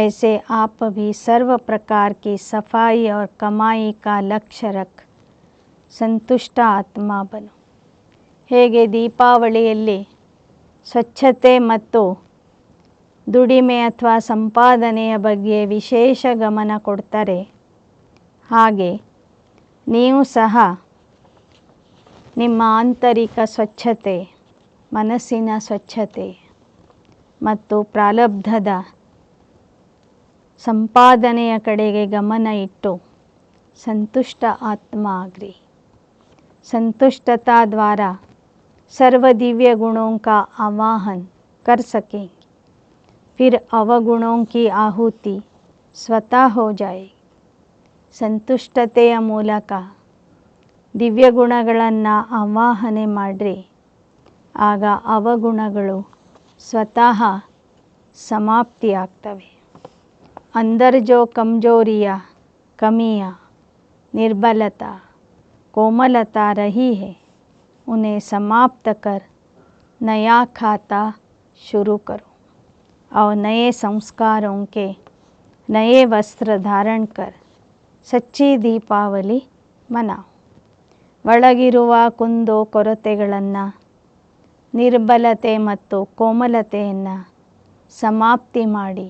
ऐसे आप भी सर्व प्रकार की सफाई और कमाई का लक्ष्य रख संतुष्ट आत्मा बनो. ಹೇಗೆ ದೀಪಾವಳಿಯಲ್ಲಿ ಸ್ವಚ್ಛತೆ ಮತ್ತು ದುಡಿಮೆ ಅಥವಾ ಸಂಪಾದನೆಯ ಬಗ್ಗೆ ವಿಶೇಷ ಗಮನ ಕೊಡ್ತಾರೆ, ಹಾಗೆ ನೀವು ಸಹ ನಿಮ್ಮ ಆಂತರಿಕ ಸ್ವಚ್ಛತೆ, ಮನಸ್ಸಿನ ಸ್ವಚ್ಛತೆ ಮತ್ತು ಪ್ರಾರಬ್ಧದ ಸಂಪಾದನೆಯ ಕಡೆಗೆ ಗಮನ ಇಟ್ಟು संतुष्ट आत्मा ಆಗ್ರಿ. संतुष्टता द्वारा सर्व दिव्य गुणों का आवाहन कर सकेंगे. फिर अवगुणों की आहुति स्वतः हो जाएगी. ಸಂತುಷ್ಟತೆಯ ಮೂಲಕ ದಿವ್ಯ ಗುಣಗಳನ್ನು ಆವಾಹನೆ ಮಾಡಿರಿ. ಆಗ ಅವಗುಣಗಳು ಸ್ವತಃ समाप्तियाग्तवे. अंदर जो कमजोरियाँ, कमियाँ, निर्बलता, कोमलता रही है, उन्हें समाप्त कर नया खाता शुरू करो और नए संस्कारों के नए वस्त्र धारण कर सच्ची दीपावली मनाओ। ಒಳಗಿರುವ ಕುಂದು ಕೊರತೆಗಳನ್ನು, ನಿರ್ಬಲತೆ ಮತ್ತು ಕೋಮಲತೆಯನ್ನು ಸಮಾಪ್ತಿ ಮಾಡಿ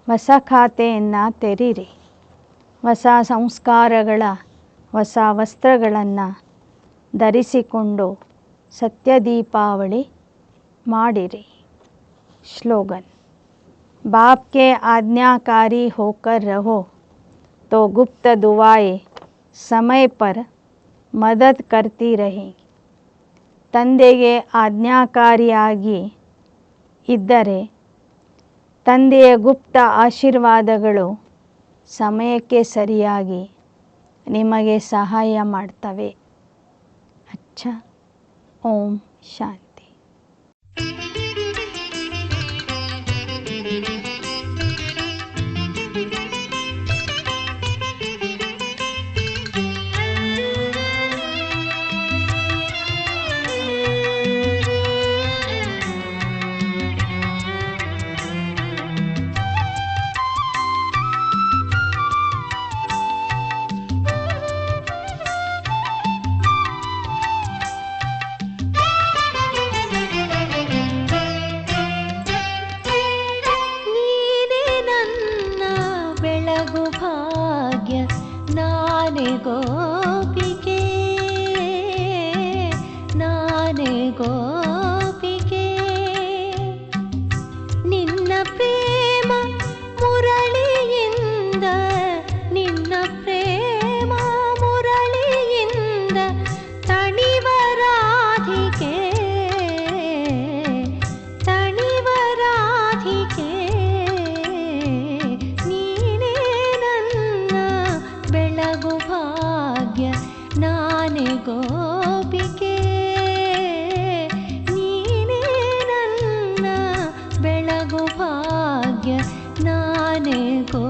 ಹೊಸ ಖಾತೆಯನ್ನು ತೆರೀರಿ. ಹೊಸ ಸಂಸ್ಕಾರಗಳ ಹೊಸ ವಸ್ತ್ರಗಳನ್ನು ಧರಿಸಿಕೊಂಡು ಸತ್ಯ ದೀಪಾವಳಿ ಮಾಡಿರಿ. ಸ್ಲೋಗನ್: बाप के आज्ञाकारी होकर रहो तो गुप्त दुआएं समय पर मदद करती रहेंगी. ತಂದೆಗೆ ಆಜ್ಞಾಕಾರಿಯಾಗಿ ಇದ್ದರೆ ತಂದೆಯ ಗುಪ್ತ ಆಶೀರ್ವಾದಗಳು ಸಮಯಕ್ಕೆ ಸರಿಯಾಗಿ ನಿಮಗೆ ಸಹಾಯ ಮಾಡ್ತವೆ. ಅಚ್ಚಾ. ಓಂ ಶಾಂತಿ. ಭಾಗ್ಯ ನಾನೇ ಗೋ